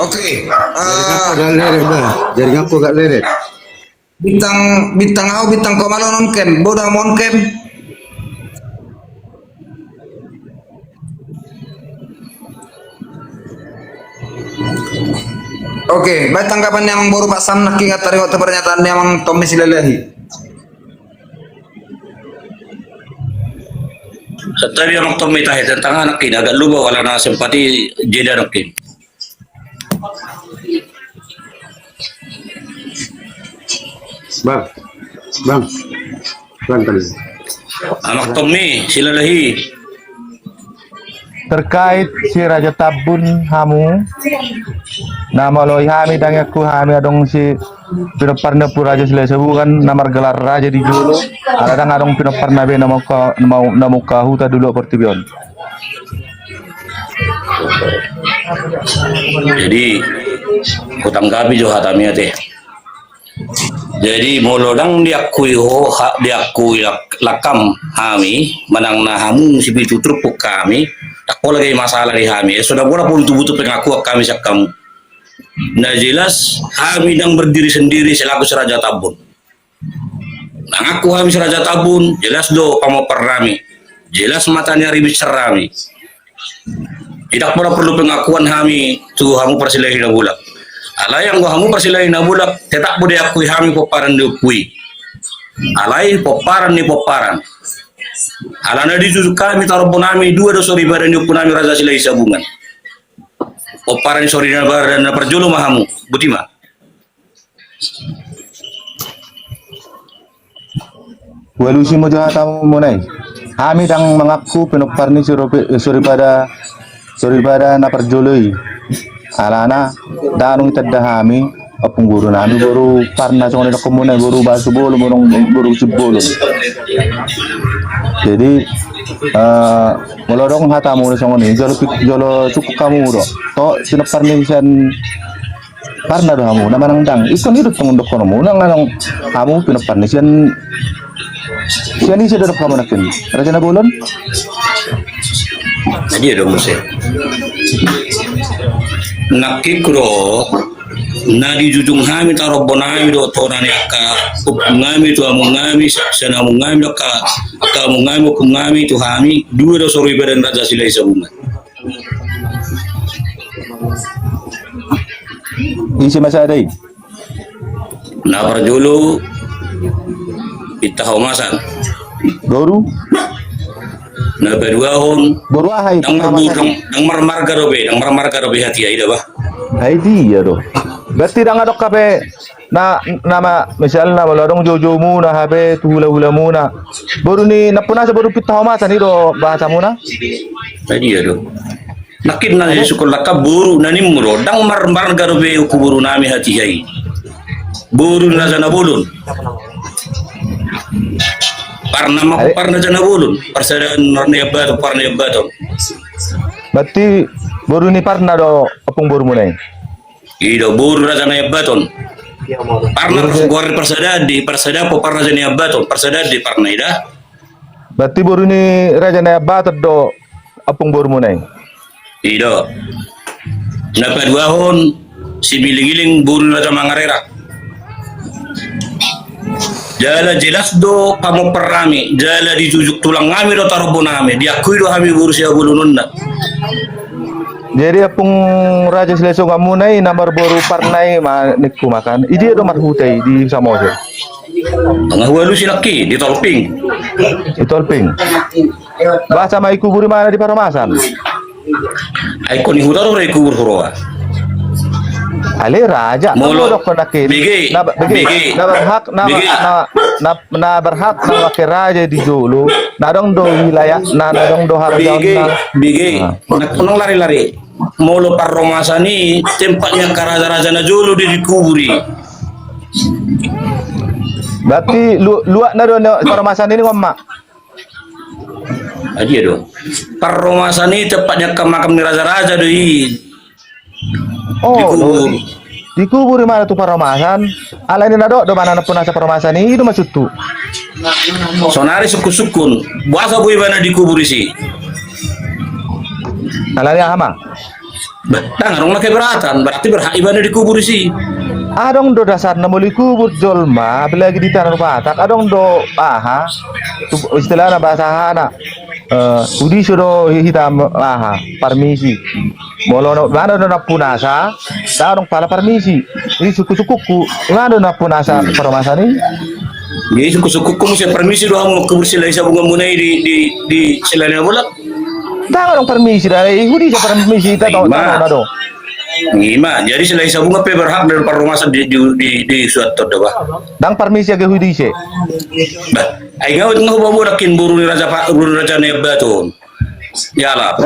Oke, Gak leret dah. Jaring aku gak leret. bintang bintang aku bintang kau malu nonken, bodoh monken. Oke, baik tanggapan yang baru Pak Sam nak ingat dari waktu pernyataan yang Tommy Silalahi. Tadi orang Tommy tahu tentang anak ini agak lupa kalau nak sempati jeda anak ini. Bang. Bang. Bang kali. Anak Tommy Silalahi. Terkait si Raja Tabun hamu nama loi hami dangaku hami adong si pinoparna pu Raja Silesewu kan namar gelar raja di Jolo ada adong pinoparna be namuka huta dulu pertibion. Jadi hutang gabi jo hatami ate. Jadi molodang diakui lakam hami manang na hamu si bitu trupuk kami. Aku lagi masalah di kami. Sudah berapa butuh pengakuan kami sak kamu. Nah jelas kami yang berdiri sendiri selaku Raja Tabun. Nah aku kami Raja Tabun jelas do kamu perami. Jelas matanya ribet serami. Tidak pernah perlu pengakuan kami tu kamu persilahi na bulak. Alai yang kamu persilahi na bulak tetap boleh akui kami poparan diakui. Alai poparan ni poparan. Alana dituju kami taruh punami dua dosa ibadah ni punami Raja Silai Sabungan. Oparan sorry na bar dan perjolo mahamu, butima. Walusi mo jahatamu monai. Kami dang mengaku pinoparni sorry pada na perjoloi. Alana danung tadda kami apung guru nami baru parna songon na komunai baru basu bolo baru sibolo. Jadi molodong hatamu ni songon ni jolo cukup kamu do. To pinoparni sen parna do kamu nama nang dang ikon hidup tunggu kono mo nang kamu pinoparni sen siani sedar kamu nakin. Raja na bolon. Jadi ada musim. Nakikro nadi jujung kami taruh bonami do tonani aka ngami tu amu ngami sana amu ngami aka amu ngami tu kami dua do sorry badan Raja Silai Sabungan. Isi masa ada Nah perjolo kita homasan. baru Nah kedua hon baru ahai dang marmar garobe hati aida bah. Hai dia do. Berarti dang adok kape na nama misalnya molodong jojo mu na habe tuhula mu na baru ni napuna sa baru pitah masa ni do bahasa mu na. Tadi ya do. Nakin na sekolah ka buru nani muro dang marmar garobe kuburu nami hati hai. Buru na sana bolon. Parna jana bolon. Persada narnia batu parna batu. Berarti baru ni parna do apung baru mu nai. Ido buru na jana baton. Parna gor persada po parna jana baton. Persada di parna ida. Berarti baru ni raja na batat do apung baru mu nai. Ido. Napa dua hon si giling buru na jana mangarera. Jala jelas do kamu perami, jala dijujuk tulang kami do taruh bonami, diakui do kami berusia bulunun na. Jadi apung Raja Sileso kamu nai nomor baru parnai nikku makan. Idi do marhutai di Samosir. Tengah walu silaki di Tolping. Di Tolping. Bahasa maiku guri mana di Paromasan. Aikon ni hutaro re kubur horoa. Ale raja Molo dok konakin bigi na berhak na berhak na wakil raja di Jolo na dong do wilayah na dong do harga bigi nakunong lari-lari molo parromasa ni tempatnya karaja-raja na Jolo di dikuburi. Berarti luak na do Paromasan ini ngomma. Adia do parromasa ni tempatnya ke makam ni raja-raja doi. Oh, Dikubur di mana tuh paromasan? Ala ini nado do mana pun asa paromasan ini itu maksud tuh. Sonari suku-sukun. Buasa bu ibana dikubur isi. Ala ini hama. Nah, ngarong na keberatan. Berarti berhak ibana dikubur isi. Adong do dasar na muli kubur jolma bila lagi di tanah batak. Adong do aha. Istilah na bahasa hana. Udi sudo hitam aha permisi. Molo no mana do na punasa. Tarong pala permisi. Ini suku-sukuku. Mana do na punasa paromasan ini? Jadi suku-suku ko mo siya permisi doang mo kubur sila isa bunga munay di sila na bulak. Tama dong permisi dari Udi sa permisi kita tahu na do. Ngima, jadi sila isa bunga pe berhak dari paromasan di suatu dawa. Dang permisi agak Udi sih. Bah, ay nga mo nakin buru ni raja ni baton. Yala.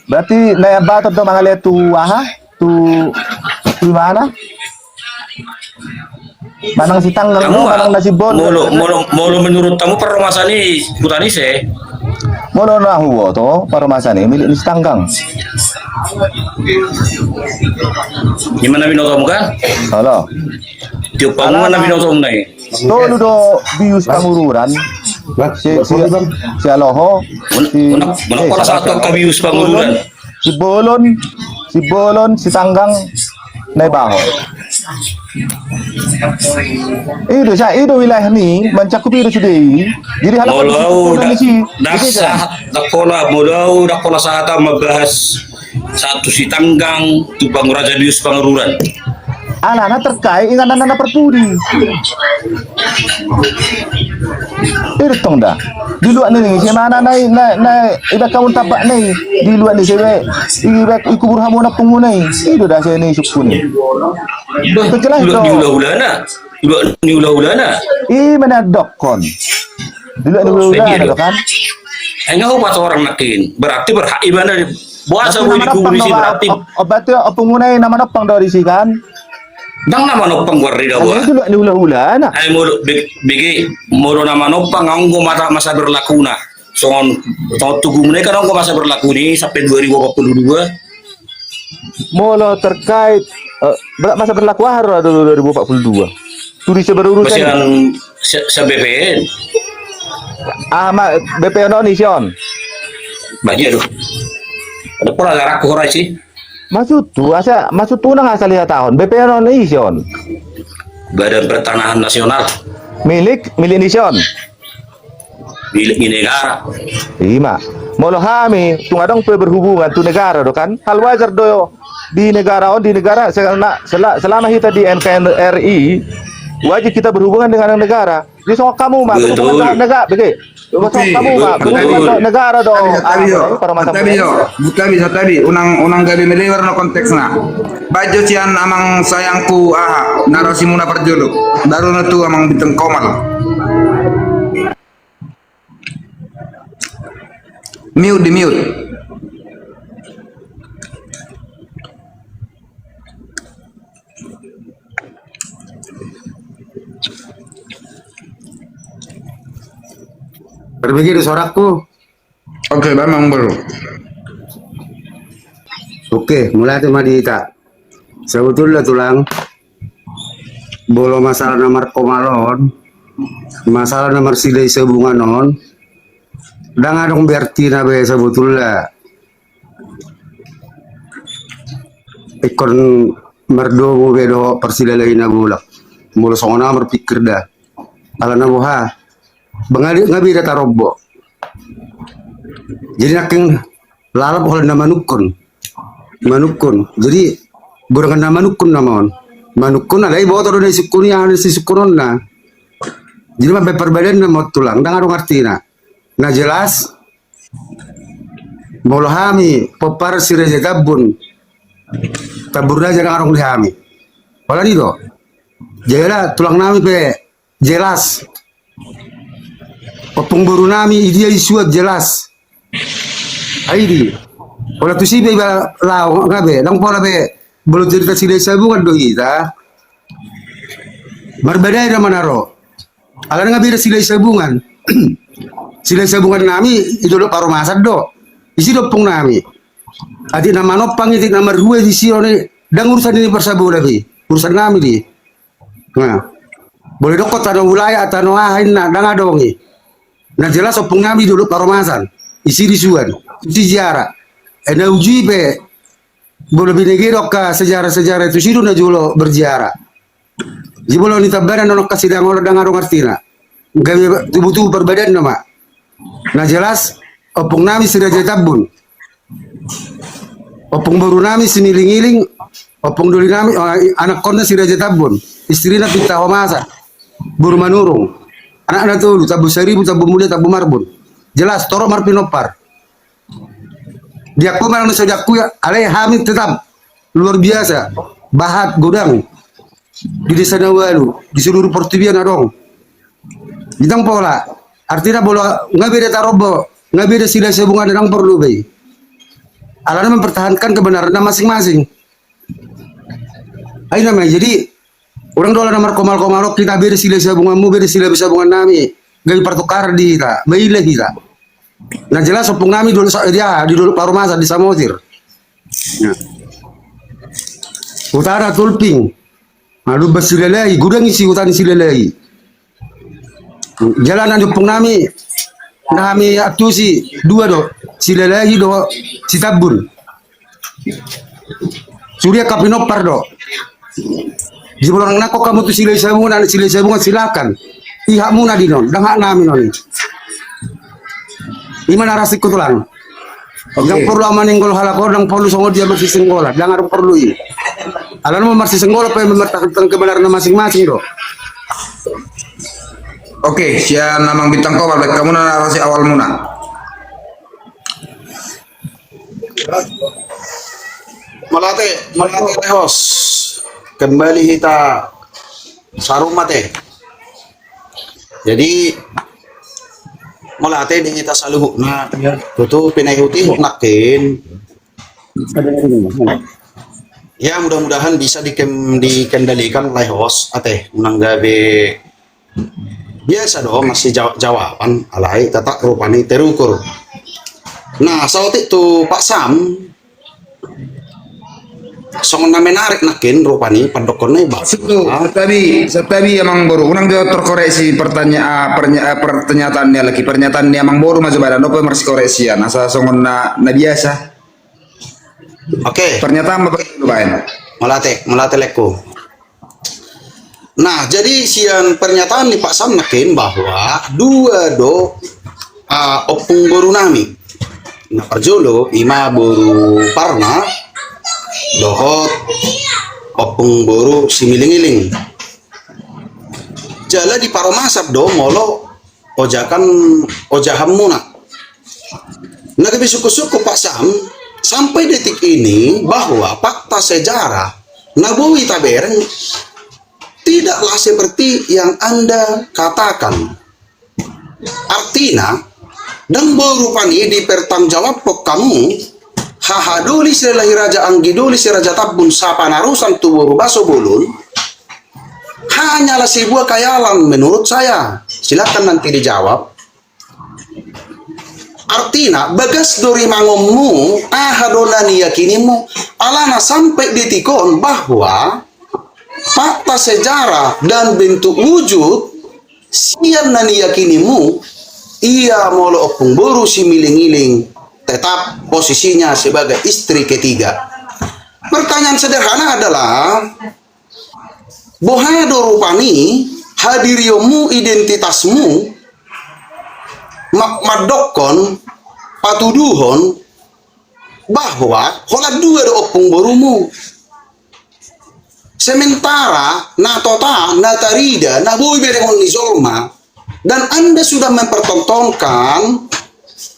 Berarti na batot do mga letu aha tu mana? Manang si tanggal Kamu mo, manang nasi bon. molo menurut kamu paromasan ini putani se. Molo na huwo to paromasan ni milik ni si tanggang. Gimana binoto mo kan? Halo. Tiup pa mo na binoto mo na eh. Tolo do bius pangururan. Si Aloho. Mana pala sa ato kabius panguluran. Si Bolon, si Tanggang, Naibaho. Itu wilayah ni mencakup itu sudah. Jadi Molo dakola sa ata mabahas satu si Tanggang tu Raja Dius Pangururan. anak-anak terkait dengan anak-anak perpudi. Itu tong dah. Di luar ni siapa anak iba kamu tapak ni di luar ni siapa iba ikubur hamu nak pengguna itu dah saya ni suku ni. Terjelas tu. Ni ulah-ulana. Mana dokon. Di luar ni ulah-ulana kan? Enggak apa orang nakin. Berarti berhak ibadah puasa boleh dikubur isi berarti. Berarti pengguna nama nopang dari si kan? Dang nama nopang warri dah buat. Itu ni ulah-ulana. Ay mo bigi mo nama nopang anggo masa berlaku na. So tugung ni kan anggo masa berlaku ni sampai 2042. Molo terkait masa berlaku hari 2042. Turis berurusan. Masih sa BPN. BPN ni Sion. Bagi aduh. Ada pula aku horai sih. Maksud tu nang asal 5 tahun. BPN ni Sion. Badan Pertanahan Nasional. Milik ni Sion. Milik negara. Ima. Molo kami tungadong berhubungan tu negara do kan. Hal wajar do di negara selama kita di NKRI wajib kita berhubungan dengan negara. Jadi soal kamu mah berhubungan dengan negara, begitu. Soal kamu mah berhubungan dengan negara dong. Tabi, unang gabi melewar no konteksna. Bajo cian amang sayangku narasi muna perjolo. Daru na tu amang bintang komal. Mute di mute. Berbagi sorakku. Oke, memang baru. Oke, mulai tuh Madita. Sebetulnya tulang bolo masalah nomor komalon, masalah nomor silai sebungan non. Dan adong berarti nabe sebetulnya ikon merdo bedo persilai na bulak. Mulu songona berpikir dah. Ala na boha. Bengali ngabi data robo. Jadi naking lalap oleh nama manukun. Jadi burangan nama manukun namon. Manukun ada ibu atau dari suku yang ada si sukunon na. Jadi mah perbedaan nama tulang. Dengan orang arti na. Nah jelas. Molohami popar sirese tabun. Taburna jangan orang lihami. Wala dito. Jela tulang nami pe jelas. Pengburu nami dia isuat jelas. Aidi. Ola tu si be lao ngabe, nang pola be belum cerita si desa bukan do kita. Berbeda dengan manaro. Agar ngabe si desa bungan. Si desa bungan nami itu do paromasan do. Isi do pung nami. Adi nama nopang itu nama ruwe di sione dang urusan ini persabu lebih. urusan kami di. Nah, boleh dokot tanah wilayah tanah ahin na danga dongi. Nah jelas opung kami dulu paromasan, isi disuan, isi ziarah. Ena uji pe, boleh binegirok ke sejarah-sejarah itu sidu na julo berziarah. Jibolo ni tabaran nonok kasih dangol danga dong artina. Gawe tubuh-tubuh perbedaan nama. Nah jelas opung nami sudah tabun. Opung baru nami similing-iling, opung duli nami anak konda sudah tabun. Istrinya pinta masa, buru manurung. Anak-anak tuh tabu seribu, tabu mulia, tabu marbun. Jelas toro marpinopar. Dia aku malah nusajaku ya, alai hamid tetap luar biasa. Bahat godang di desa Nawalu, di seluruh Portubian dong. Bintang pola, artinya bola nggak beda tarobo, nggak beda sila hubungan dengan perlu bay. Alana mempertahankan kebenaran masing-masing. Ayo namanya jadi orang dolar nomor komal-komal kita beda sila hubunganmu beda sila hubungan nami, gak pertukar di kita, baiklah kita. Nah jelas opung nami dulu dia di dulu Parumasa di Samosir. Nah. Utara Tulping, lalu bersilelai, gudang isi hutan silelai. Jalan opung nami, kami atusi dua do, silelai do, Citabun. Surya Kapinopar do. Jika orang nak kamu tu silai sabungan silakan. Pihak muna dinon, dah hak nami non. Ima narasi kutulang. Yang perlu amaninggol halakor, yang perlu songol dia bersih senggola, jangan perlu ini. Alam mau bersih senggola, apa yang mempertahankan kebenaran masing-masing do. Oke, sian namang bintang kobal, baik kamu narasi awal muna. Malate tehos. Kembali kita saruma teh. Jadi malate di kita saluhuk na tutu pinahuti nakin. Ya mudah-mudahan bisa dikendalikan oleh host ateh menanggapi biasa dong masih jawaban alai tatak rupani terukur. Nah saat itu Pak Sam songon na menarik nakin rupani pandokonnya Tapi emang baru unang dia terkoreksi pernyataannya lagi pernyataannya emang baru masuk badan apa masih koreksian asa songon na biasa. Oke. Pernyataan apa itu Pak? Melate lekku. Nah, jadi sian pernyataan nih Pak Sam nakin bahwa dua do opung boru nami. Nah, perjolo ima boru parna dohot opung boru similing-iling. Jala di paromasap do molo ojahan muna. Nah, tapi suku-suku Pak Sam sampai detik ini bahwa fakta sejarah Nabawi Taberen tidaklah seperti yang Anda katakan. Artinya, dan berupani dipertanggungjawab kamu hahaduli selahi raja anggiduli si raja tabun sapa narusan tuburu baso bulun hanyalah sebuah khayalan menurut saya. Silakan nanti dijawab. Artinya bagas dori mangommu ahadolani yakinimu alana sampai ditikon bahwa fakta sejarah dan bentuk wujud sian nani yakinimu ia molo opung boru si miling-iling tetap posisinya sebagai istri ketiga. Pertanyaan sederhana adalah bohado rupani hadiriomu identitasmu madokon patuduhon bahwa hola dua do opung borumu sementara na tota na tarida na boy bereng ni zolma dan Anda sudah mempertontonkan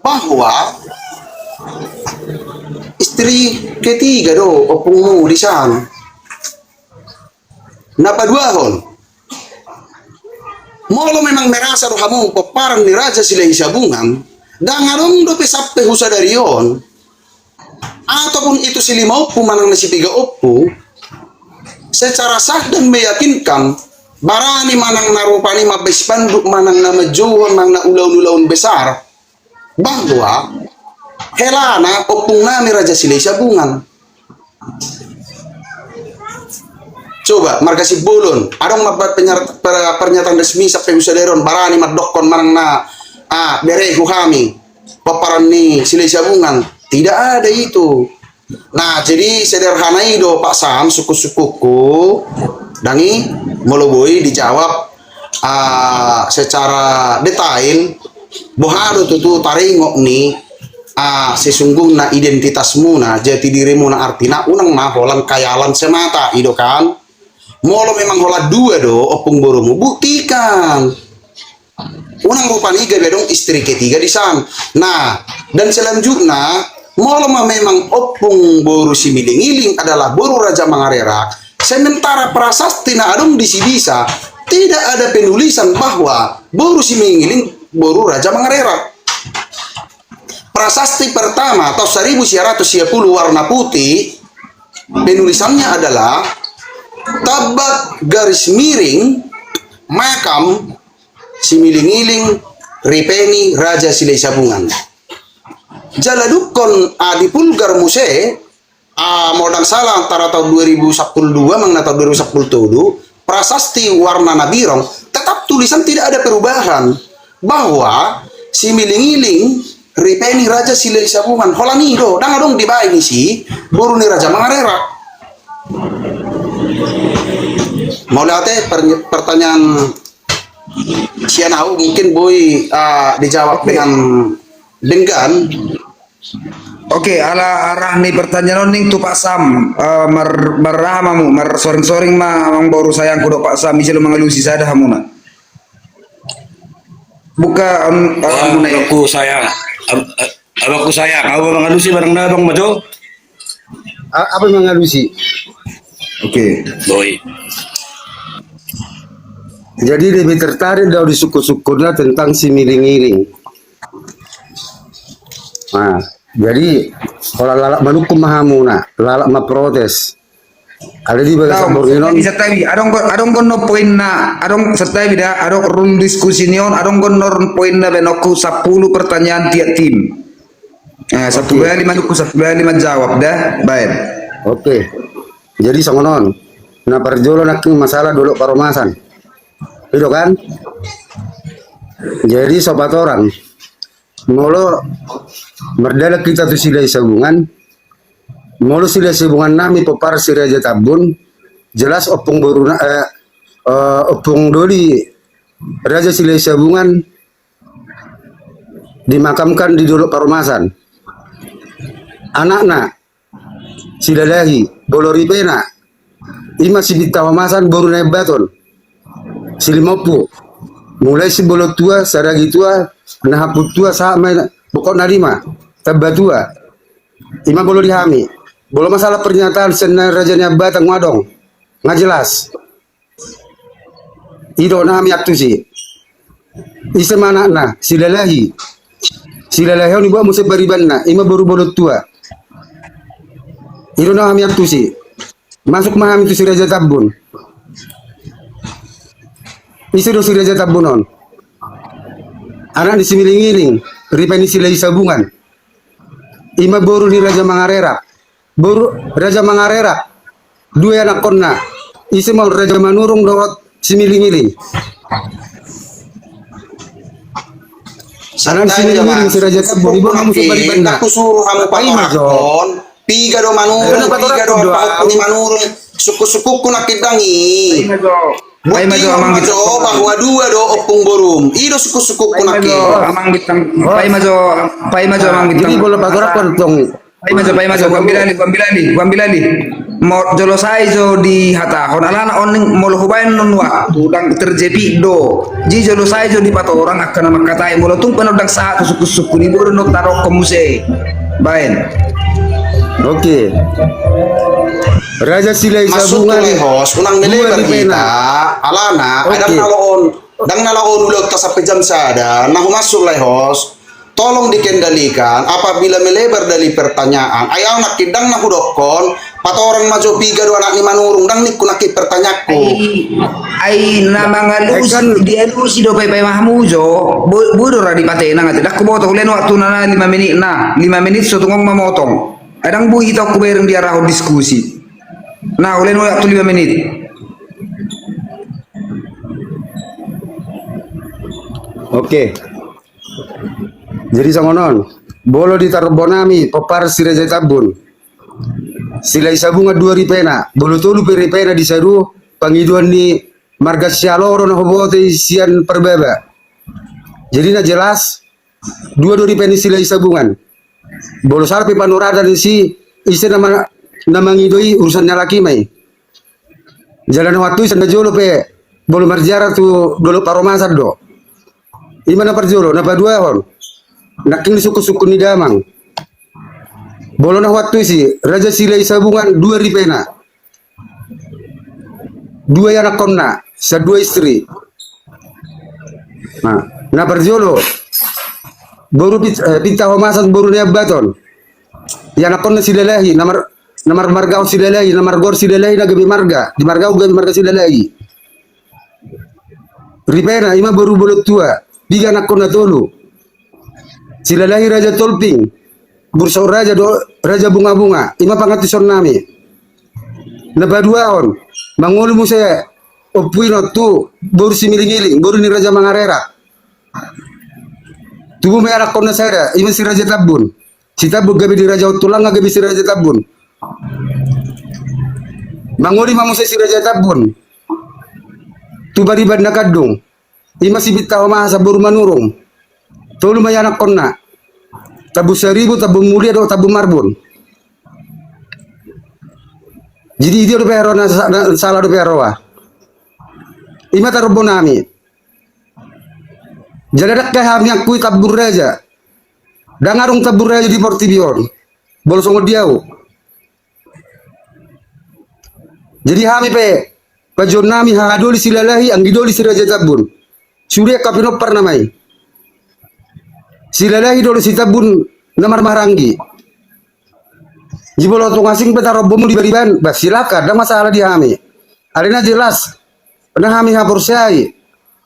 bahwa istri ketiga do opungmu di sana na paduahon molo memang merasa rohamu peparan di raja silehi sabungan dan ngarong do pesape husadarion ataupun itu si 5 oppu manang na si 3 oppu secara sah dan meyakinkan barani manang narupani mabes panduk manang na majuhon manang na ulaun-ulaun besar bahwa helana opung nami raja silehi sabungan Coba marga Sibulun, adong mabat pernyataan resmi sampai usaderon barani madokon manang na berehu kami paparan ni silai sabungan. Tidak ada itu. Nah, jadi sederhana itu Pak Sam, suku-sukuku dangi moloboi dijawab secara detail bohado tutu taringok ni sesungguhnya identitasmu na jati dirimu na artina unang na holang kayalan semata itu kan. Molo memang hola dua do opung borumu buktikan. Unang rupani gabe dong istri ketiga di sana. Nah, dan selanjutnya molo memang opung boru si miling-iling adalah boru Raja Mangarerak. Sementara prasasti na adong di Sibisa tidak ada penulisan bahwa boru si miling-iling boru Raja Mangarerak. Prasasti pertama atau 1910 warna putih penulisannya adalah tabat garis miring makam si miling-iling Ripeni Raja Silai Sabungan. Jaladukon di Pulgar Muse modang salah antara tahun 2012 mengenai tahun 2010 prasasti warna nabirong tetap tulisan tidak ada perubahan bahwa si miling-iling Ripeni Raja Silai Sabungan holani do dang dong dibayi ni si buru ni Raja Mangarerak. Mau lihat pertanyaan Sianau mungkin boy dijawab dengan Oke, ala arah nih pertanyaan ning tu Pak Sam maramamu mar soring-soring mang baru sayang kudo Pak Sam bisa mengelusi sada hamuna. Buka Abangku sayang, abangku sayang, kau mengalusi barang nabang majo. Apa yang mengalusi? Oke. Boy. Jadi lebih tertarik dari suku-sukunya tentang si miling-iling. Nah, jadi kalau lalak manukum mahamuna, lalak ma protes. Ada di bagian Borginon. Bisa tahu, adong kono poin na, adong setai bida, adong run diskusi nion, adong kono poin na benoku 10 pertanyaan tiap tim. Nah, satu kali manuku, satu kali jawab dah, baik. Oke. Jadi songonon. Nah, perjolo nak masalah dulu paromasan. Itu kan? Jadi sobat orang, molo merdela kita tuh silai sabungan, molo silai sabungan nami popar si Raja Tabun, jelas opung boruna, opung doli Raja Silai Sabungan dimakamkan di Dolok Paromasan. Anakna Silalahi Boloripena ima si Bitawamasan baru naik baton Silimapu mulai si bolot tua saragi tua nahaput tua sama pokok narima tabatua ima bolo dihami bolo masalah pernyataan senar rajanya batang wadong nggak jelas ido nahami aktu si isa mana na silalahi ni buat musa baribanna ima baru bolot tua ido nahami aktu si masuk mahami tu si Raja Tabun isi do si Raja Tabunon anak di similing-iling Ripeni Silai Sabungan ima boru ni Raja Mangarerak boru Raja Mangarerak dua anak konna isi mau Raja Manurung dawat similing-iling anak di similing-iling si Raja Tabun ibu kamu sebaribanda aku suruh kamu paparakon piga do manurung piga do ni manurung suku-sukuku nakidangi Bukti amang majo bahwa dua do opung borum. Ido suku-suku kunaki. Amang bitang. Pai majo amang bitang. Jadi bola pagora kontong. Pai majo guambilani. Mo jolo saizo di hata. Honalana oning molo hubain non waktu dang terjepi do. Ji jolo saizo di pato orang akan makatai molo tung penodang saat suku-suku ni boru no taro komuse. Bain. Oke. Raja Silai Masuk Sabungan hos unang melebar kita alana Oke. dang nalaon ulog ta sampai jam sada nah masuk hos tolong dikendalikan apabila melebar dari pertanyaan ayaw nakidang na hudokon pato orang maju piga do anak ni manurung dang niku nakit pertanyaku Ai na mga lus dia lus do pay mahmujo budo ra di patena ngati dak ko boto ulen waktu na 5 menit na 5 menit so tungong mamotong adang buhi ta ko bereng dia raho diskusi nah ulen waktu 5 menit Oke. Jadi sangonon, bolo di Tarbonami, popar si Raja Tabun. Silai sabunga 2 ripena, bolo tolu per ripena di sadu, pangiduan ni marga sialoro na hobote sian perbeba. Jadi na jelas, 2 ripena silai sabungan. Bolo sarpi panurada dan si isi nama ngidoi urusannya laki mai. Jalan waktu sana jolo pe, bolo marjara tu dolo paromasan do. Imana parjolo, napa 2 hon. Naking suku-suku ni damang. Bolo na waktu si Raja Silai Sabungan 2 ripena. 2 anak konna, sa 2 istri. Na parjolo. Baru pinta homasan baru ni abaton. Ya anak konna silalahi namar marga silalahi, namar gor silalahi na gabi marga. Di marga gabi marga silalahi. Ripena ima baru bolo tua. 3 anak konna tolu. Silalahi Raja Tolping. Bursa Raja Bunga-Bunga. Ima pangati son nami. Naba 2 on. Mangulu mo saya. Opuino tu. Baru si miling-iling. Baru ni Raja Mangarera. Tubuh may anak ko na saya. Ima si Raja Tabun. Si Tabun gabi di Raja Utulang. Gabi si Raja Tabun. Manguli mo saya si Raja Tabun. Tubaribad na kadung. Ima si Bitaw Mahasa Baru Manurong. Tulu may anak ko na. Tabu 1000, tabu mulia, tabu marbun. Jadi dia udah pero na salah udah pero wah. Ima Tarbonami. Jadi ada kami yang kui tabur raja. Dan ngarung tabur raja di Portibion. Bolo songo diau. Jadi kami pe pajonami hadoli silalahi anggidoli si Raja Tabun. Surya kapino pernamai. Silalahi dulu si Tabun namar maranggi. Jibolo tung asing peta robomu di bariban, bas silakan, ada masalah di hami. Alina jelas, pernah hami hapur syai.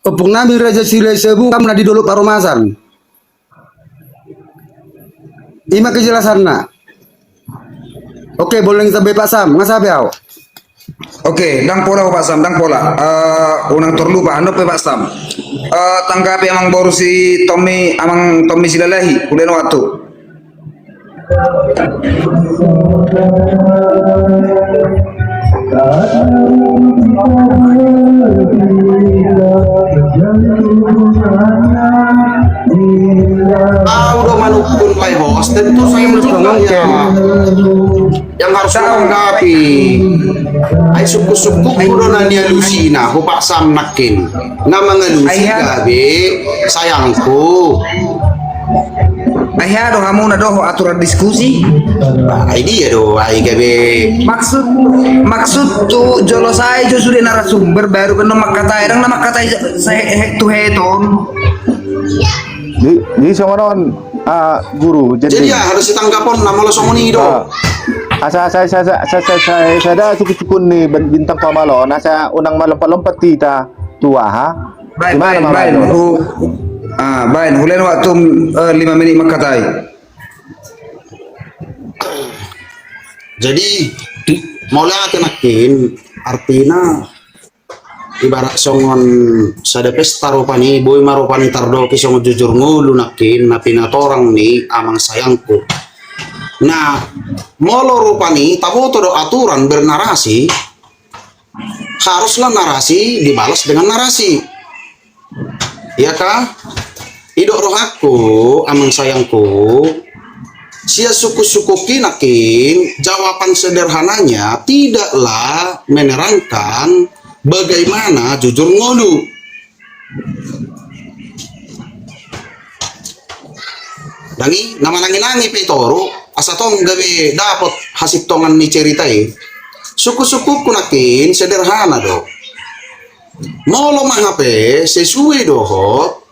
Opung nami Raja Silai Sebu kam di dulu paromasan. Ima kejelasan na. Oke, boleh kita bebas Sam, ngasabe au. Oke, dang pola Pak Sam, dang pola. Unang terlupa, anu Pak Sam. Tanggapi amang baru si amang Tommy Silalahi, kulen waktu. Udah manukun Pak Bos, tentu saya juga ya. Yang harus menanggapi. Ay suku-suku kudo na niya Lucina, hupak Sam nakin. Na mga Lucy gabi, sayangku. Ayah doh kamu na doh aturan diskusi. Ay dia do, ay gabi. Maksud tu jolo saya jo sudah narasumber baru kan nama kata orang nama kata saya head to head on. Jadi songonon guru Jadi ya harus ditanggapon nama lo songoni do. Saya ada suku-suku ni bintang pamalon, asa unang malompat-lompat tita tua ha. Baik, baik, hulen waktu 5 menit makatai. Jadi mulai kenakin artinya ibarat songon sada pesta rupani boy marupani tardo kisong jujur ngulu nakin na pinatorang ni amang sayangku. Nah, molo rupani tabu todo aturan bernarasi haruslah narasi dibalas dengan narasi. Iya kah? Idok rohaku amang sayangku. Sia suku-suku kinakin jawaban sederhananya tidaklah menerangkan bagaimana jujur ngulu. Dangi nama nangi petoro asa tong gawe dapat hasip tongan ni ceritai. Suku-suku kunakin sederhana do. Molo mahape sesuai dohot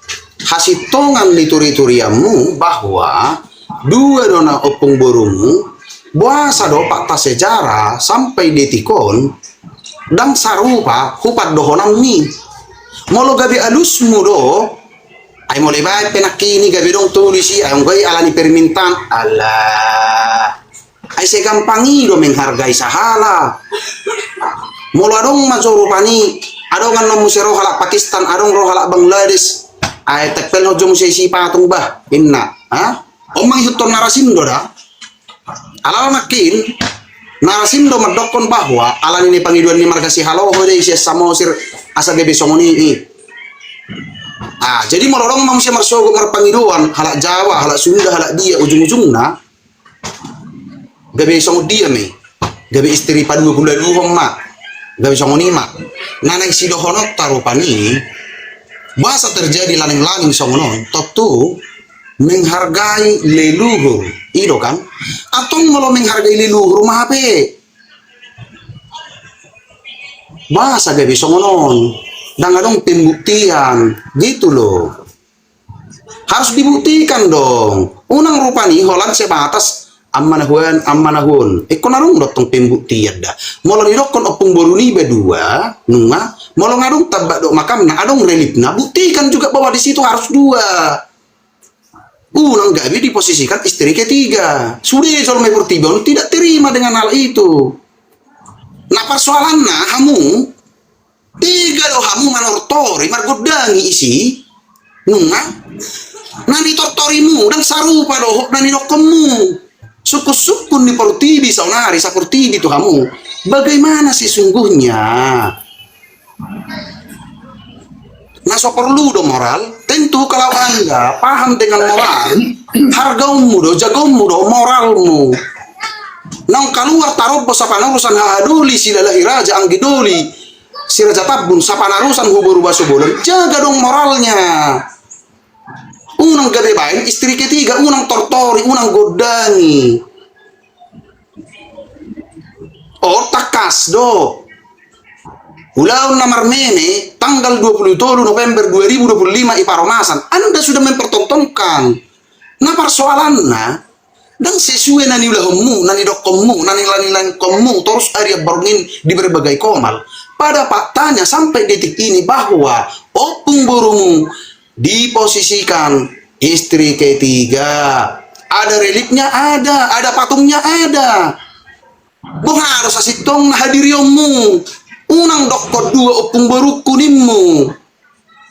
hasip tongan ni turi-turiamu bahwa dua dona opung borumu buasa do fakta sejarah sampai detikon dan sarupa hupat dohonan ni. Molo gabi alusmu do ay mulai baik penakini gabi dong tulisi ay unggoy alani permintaan Allah ay segampangi do menghargai sahala. Molo adong mazorupani adong kan nomu sero halak Pakistan adong ro halak Bangladesh Ay tekpel hojo mo si patung bah inna. Ha? Omang hiton narasindo dah. Alala makin narasindo madokon bahwa alan ini pangiduan ni marga si halo hode isi samosir asa gebe somoni. Jadi melorong manusia marsogo marpangiduan halak Jawa, halak Sunda, halak dia ujung-ujungna gabe songo dia me. Gabe istri padu gula duhong mak. Gabe songo ni mak. Nanang sidohonot tarupani bahasa terjadi laning-laning songo non. Totu menghargai leluhur. Ido kan? Atau kalau menghargai leluhur rumah HP. Bahasa gabe songo non. Dan dong pembuktian gitu loh, harus dibuktikan dong. Unang rupani holan sebatas amanahun narung dotong pembuktian dah molo nidokon opung boruni bedua nunga molo ngadung tabak dok makam na adong relipna buktikan juga bahwa di situ harus dua. Unang gabi diposisikan istri ketiga sudah solme pertibon tidak terima dengan hal itu. Nah persoalannya kamu tiga lo hamu manortori margodangi isi nunga nani tortorimu dan sarupa dohok nani dokomu suku-sukun di portibi saunari saportibi itu kamu bagaimana sih sungguhnya. Nah so perlu do moral tentu kalau anda paham dengan moral hargamu do jagomu do moralmu nang keluar taruh bosapan urusan haduli silalahi raja anggidoli si raja tabun sapanarusan hubur baso bolon jaga dong moralnya. Unang gabe bain istri ketiga unang tortori unang godangi otak kas do ulaun namar mene tanggal 27 November 2025 iparomasan anda sudah mempertontonkan. Nah persoalannya dan sesuai nani ulahmu nani dokomu nani lani komu terus area borngin di berbagai komal. Pada faktanya sampai detik ini bahwa opung borumu diposisikan istri ketiga. Ada reliknya ada patungnya ada. Bung harus asitong hadiriomu. Unang dokot dua opung boru kunimmu.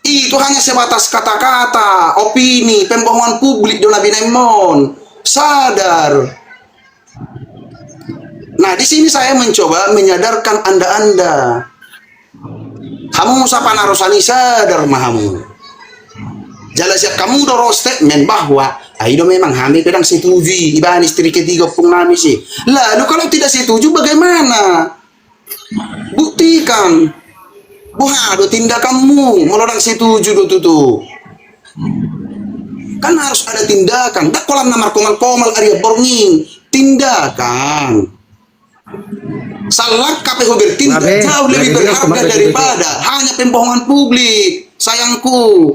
Itu hanya sebatas kata-kata, opini, pembohongan publik dona binemon. Sadar. Nah, di sini saya mencoba menyadarkan Anda. Kamu sapa narosani sadar mahamu. Jala siap kamu doro statement bahwa aido memang kami kadang setuju ibahan istri ketiga pun kami sih. Lalu kalau tidak setuju bagaimana? Buktikan. Buhado tindakanmu melorang setuju do tutu. Kan harus ada tindakan. Dak kolam namar komal area bornging tindakan. Salah KPU bertindak jauh lebih berharga daripada hanya pembohongan publik. Sayangku,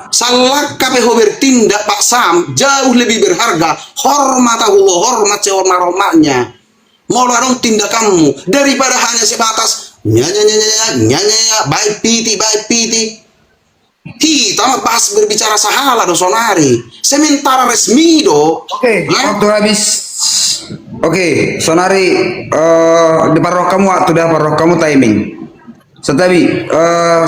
salah KPU bertindak Pak Sam jauh lebih berharga. Hormat Allah, hormat sehormat-hormatnya. Mau larang tindakanmu daripada hanya sebatas nyanya baik piti. Kita bahas berbicara sahala do sonari. Sementara resmi do. Oke, waktu habis. Oke, sonari di paroh kamu waktu dah paroh kamu timing. Setabi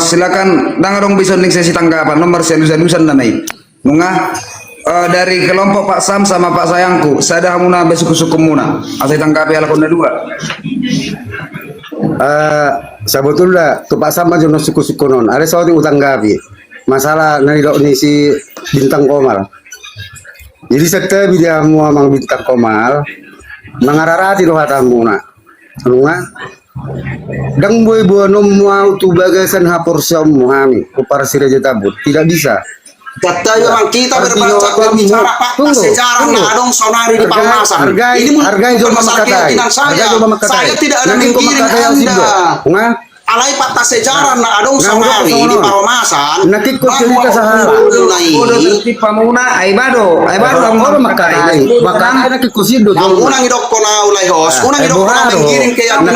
silakan dong bisa ning sesi tanggapan nomor selusan nanai. Nunga dari kelompok Pak Sam sama Pak Sayangku, saya muna besuku-suku muna. Asai tanggapi ala konda dua. Sebetulnya tu Pak Sam aja suku-suku non. Ada soal yang utanggapi. Masalah nani dok ni si bintang komal. Jadi setiap dia mau mang bintang komal mengararati doa tamu nak, nunga. Dang boy buanom mau tu bagasan hapor siam muhami kupar siraja tabut tidak bisa. Kata orang kita berbicara fakta sejarah nadong sonari di Palmasan. Ini hargai jom keyakinan saya tidak ada menggiring Anda. Alai fakta sejarah nadong sonari di Palmasan. Nakik ko cerita sahara. Di pamuna ay bado orang makatai. Maka nakik ko sido. Unang idok ko na ulay hos. Unang idok ko na menggiring keyakinan.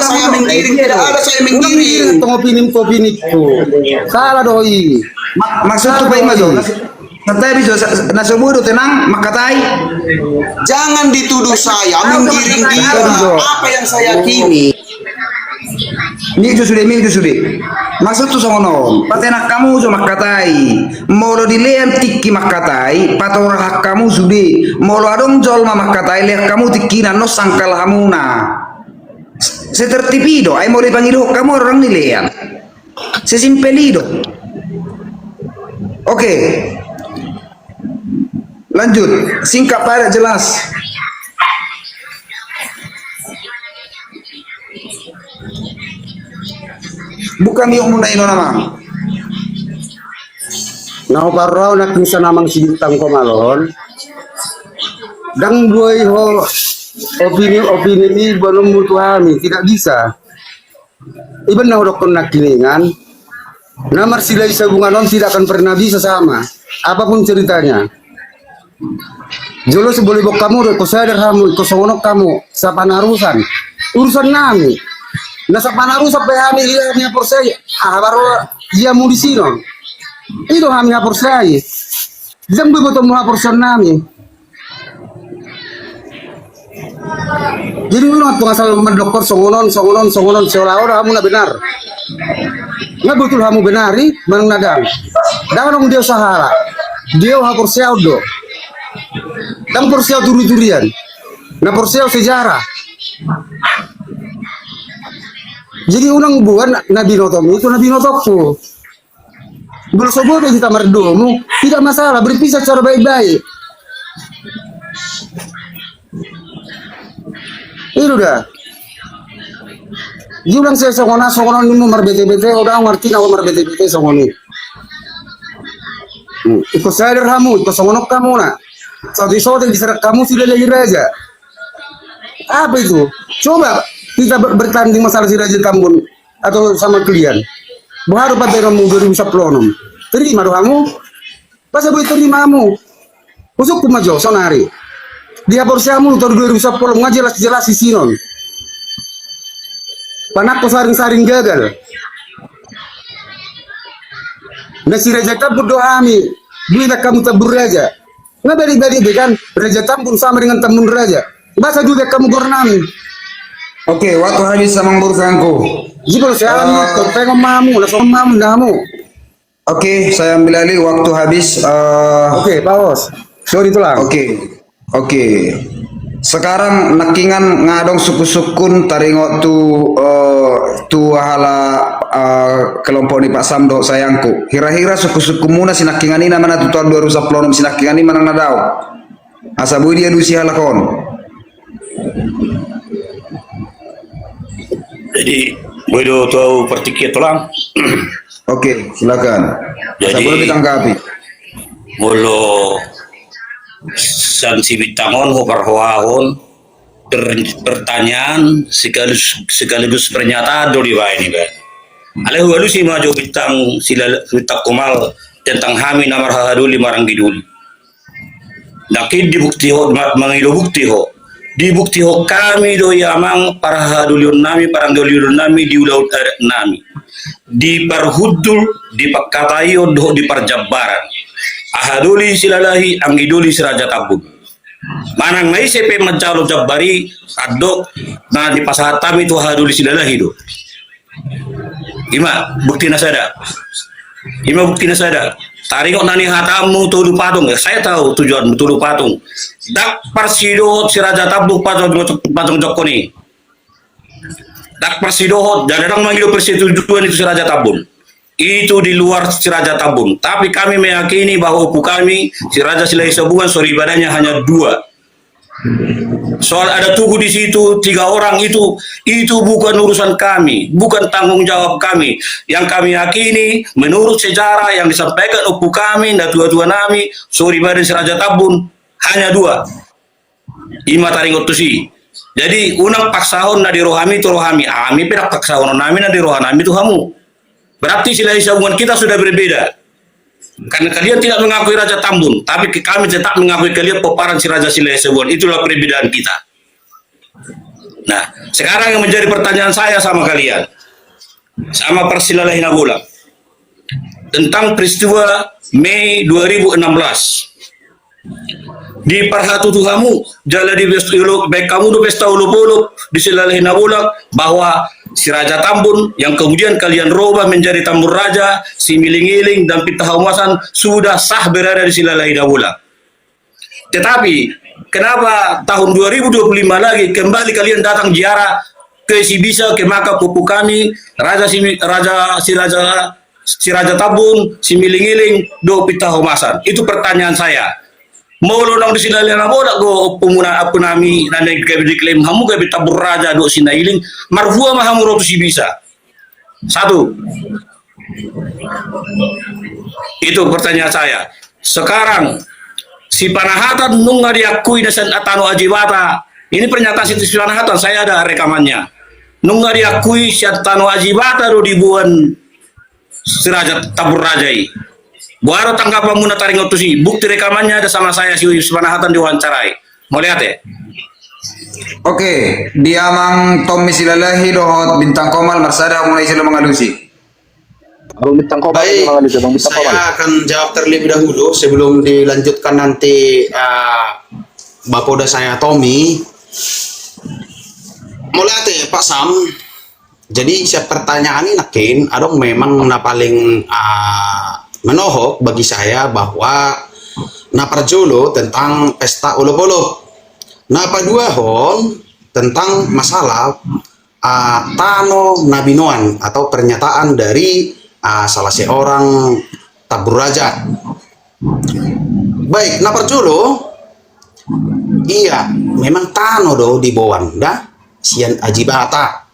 Saya menggiring tidak ada saya menggiring. Opini salah doi. Maksud tu baik majo. Santai bisa nasobudo tenang makatai. Jangan dituduh saya menggiring dia. Apa yang saya yakini. Mi ju sudah. Maksud tu songonon. Patenak kamu jo makatai. Molo dilean tikki makatai. Patora hak kamu sudah. Molo adong jol makatai lihat kamu tikkinan no sangkal hamuna. Setertipido. Ay molo pangido kamu orang nilean. Sesimpelido. Oke. Lanjut. Singkat padat jelas. Bukan yung muna ino naman. Nauparaw na kung sa namang si Bintang Komalon. Dang buhay ho, opini ni balong mutu kami, tidak bisa. Iban na hodok kon nakilingan, namar sila isa bunganon tidak akan pernah bisa sama. Apapun ceritanya. Jolo seboli bok kamu, ko sadar kamu, ko songonok kamu, sa panarusan. Urusan nami. Nasa panarusan pa kami, iya por saya. Baru dia mau di sini. Itu kami hapor saya. Jam betul mau hapor nami. Jadi ulang tuh asal mendokter songonon seolah-olah kamu nak benar. Nggak betul kamu benari, manang nadang. Dan orang dia usaha. Dia hapor saya udah. Dan porsial turi-turian. Nah porsial sejarah. Jadi unang buat Nabi Notomu itu Nabi Notokku. Belum sobat kita merdomu, tidak masalah, berpisah secara baik-baik. Itu dah. Julang saya songonan ini nomor BT-BT, udah ngerti nama nomor BT-BT songoni. Ikut sadar kamu, ikut songonok kamu nak. Satu-satu diserak kamu sudah lagi raja. Apa itu? Coba kita bertanding masalah si Raja Tambun atau sama kalian. Baru pada kamu 2010. Terima doa kamu. Pas boleh terima kamu. Usuk kumajo sonari. Dia porsiamu tahun 2010 ngajelas-jelas si Sinon. Panak ko saring-saring gagal. Nah si Raja Tambun doa kami. Bila kamu tabur raja. Nggak beri-beri kan Raja Tambun sama dengan Tambun Raja. Masa juga kamu gurnami. Oke, waktu habis sama urusanku. Jika saya pengen mamu, langsung mamu namu. Oke, saya ambil alih waktu habis. Oke, Paus. Sorry tulang. Oke. Sekarang nakingan ngadong suku-sukun taringo tu hala kelompok ni Pak Samdo sayangku. Hira-hira suku-suku muna sinakingan ini mana tu tahun 2010 sinakingan ini mana nadau. Asabu dia dusi halakon. Jadi boleh tahu pertikir tulang. Oke, silakan. Jadi Boleh ditanggapi. Bolo sanksi bitangon ho parhoahon pertanyaan sekaligus pernyataan do di ini ba. Ale hualu si maju bitang sila bitak kumal tentang hami namar hahaduli marang giduli. Nakid dibukti ho mangido bukti ho. Dibukti ho kami do yamang para hadulion nami parang dolion nami di ulaut nami di parhudul di pakatayo do di parjabaran ahaduli silalahi angiduli siraja tabun manang mai sepe mencalo jabari adok na di pasahatami tu ahaduli silalahi do ima bukti nasada taringok nani hatamu tulu patung ya saya tahu tujuan tulu patung dak persidot si Raja Tabuk patung jokoni dak persidot dan orang manggil persetujuan itu si Raja Tabun itu di luar si Raja Tabun tapi kami meyakini bahwa upu kami si Raja Silai Sabungan suri ibadahnya hanya 2. Soal ada tugu di situ 3 orang itu bukan urusan kami, bukan tanggung jawab kami. Yang kami yakini menurut sejarah yang disampaikan upu kami dan tua-tua nami, suri badan si Raja Tabun hanya 2. Ima taringot tusi. Jadi unang paksahon na di rohami itu rohami, ami perak paksahon nami na di rohanami itu kamu. Berarti Silai Sabungan kita sudah berbeda. Karena kalian tidak mengakui Raja Tambun, tapi kami tetap mengakui kalian peparan si Raja Silai Sabungan. Itulah perbedaan kita. Nah, sekarang yang menjadi pertanyaan saya sama kalian, sama Persilalahi Nagula, tentang peristiwa Mei 2016. di parhatu tuhamu jala di uluk baik kamu do pesta uluk-uluk disilalahin ulak bahwa si Raja Tambun yang kemudian kalian robah menjadi Tambun Raja, si Miling-Iling dan Pitah Umasan sudah sah berada di silalahin ulak. Tetapi kenapa tahun 2025 lagi kembali kalian datang ziarah ke Sibisa, ke Maka Pupu kami, si Raja Tambun, si Miling-Iling do Pitah Umasan? Itu pertanyaan saya. Mau lo nang disilalian abo dak go pemuna apa nami nane gabe diklaim hamu gabe Tambun Raja do sinailing marfua mahamu rotu si bisa. Satu. Itu pertanyaan saya. Sekarang si Panahatan nunga diakui dasan atano ajibata. Ini pernyataan si Panahatan, saya ada rekamannya. Nunga diakui si atano ajibata do dibuan si Raja Tambun Rajai. Baru tanggapan muna taring otusi, bukti rekamannya ada sama saya si Panahatan diwawancarai. Mau lihat ya? Oke, dia mang Tommy silalahi dohot bintang komal marsada mulai sila mengalusi. Baik, saya akan jawab terlebih dahulu sebelum dilanjutkan nanti Bapoda saya Tommy. Mulai Pak Sam. Jadi siap pertanyaan ini nakin, adong memang na paling menohok bagi saya bahwa naparjolo tentang pesta uluk-uluk. Napaduahon tentang masalah Tano Nabinoan atau pernyataan dari salah seorang Tambun Raja. Baik, naparjolo iya, memang Tano do di bawang dah sian ajibata.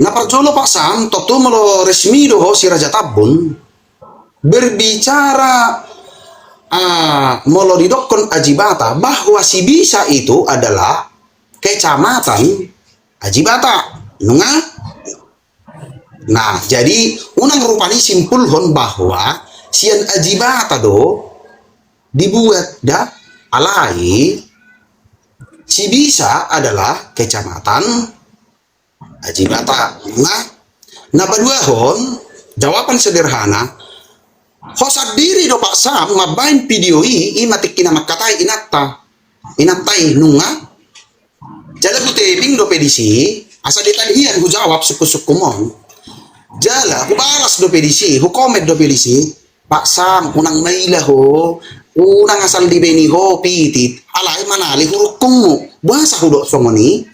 Naparjolo Pak Sam, totu melo resmi do si Raja Tambun berbicara molodidokon ajibata bahwa si bisa itu adalah kecamatan ajibata nunga. Nah jadi unang rupani simpulhon bahwa sian ajibata do dibuat dah alai si bisa adalah kecamatan ajibata nunga. Nah paduahon jawaban sederhana hosat diri do Pak Sam mabain video i matik kina makatai inatai nunga jala ku tebing do pedisi asa ditalian ku jawab suku-suku mon jala ku balas do pedisi ku komet do pedisi Pak Sam unang maila ho unang asal di beni ho pitit alai manali hurukungmu bahasa hu do somoni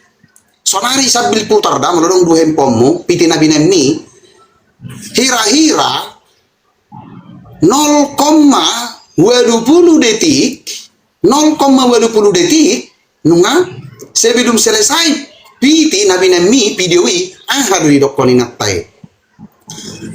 sonari sabil putar da melodong du hempommu pitina binemi hira-hira 0,20 detik nunga sebelum selesai piti nabi nami video i ahadu idokoni natai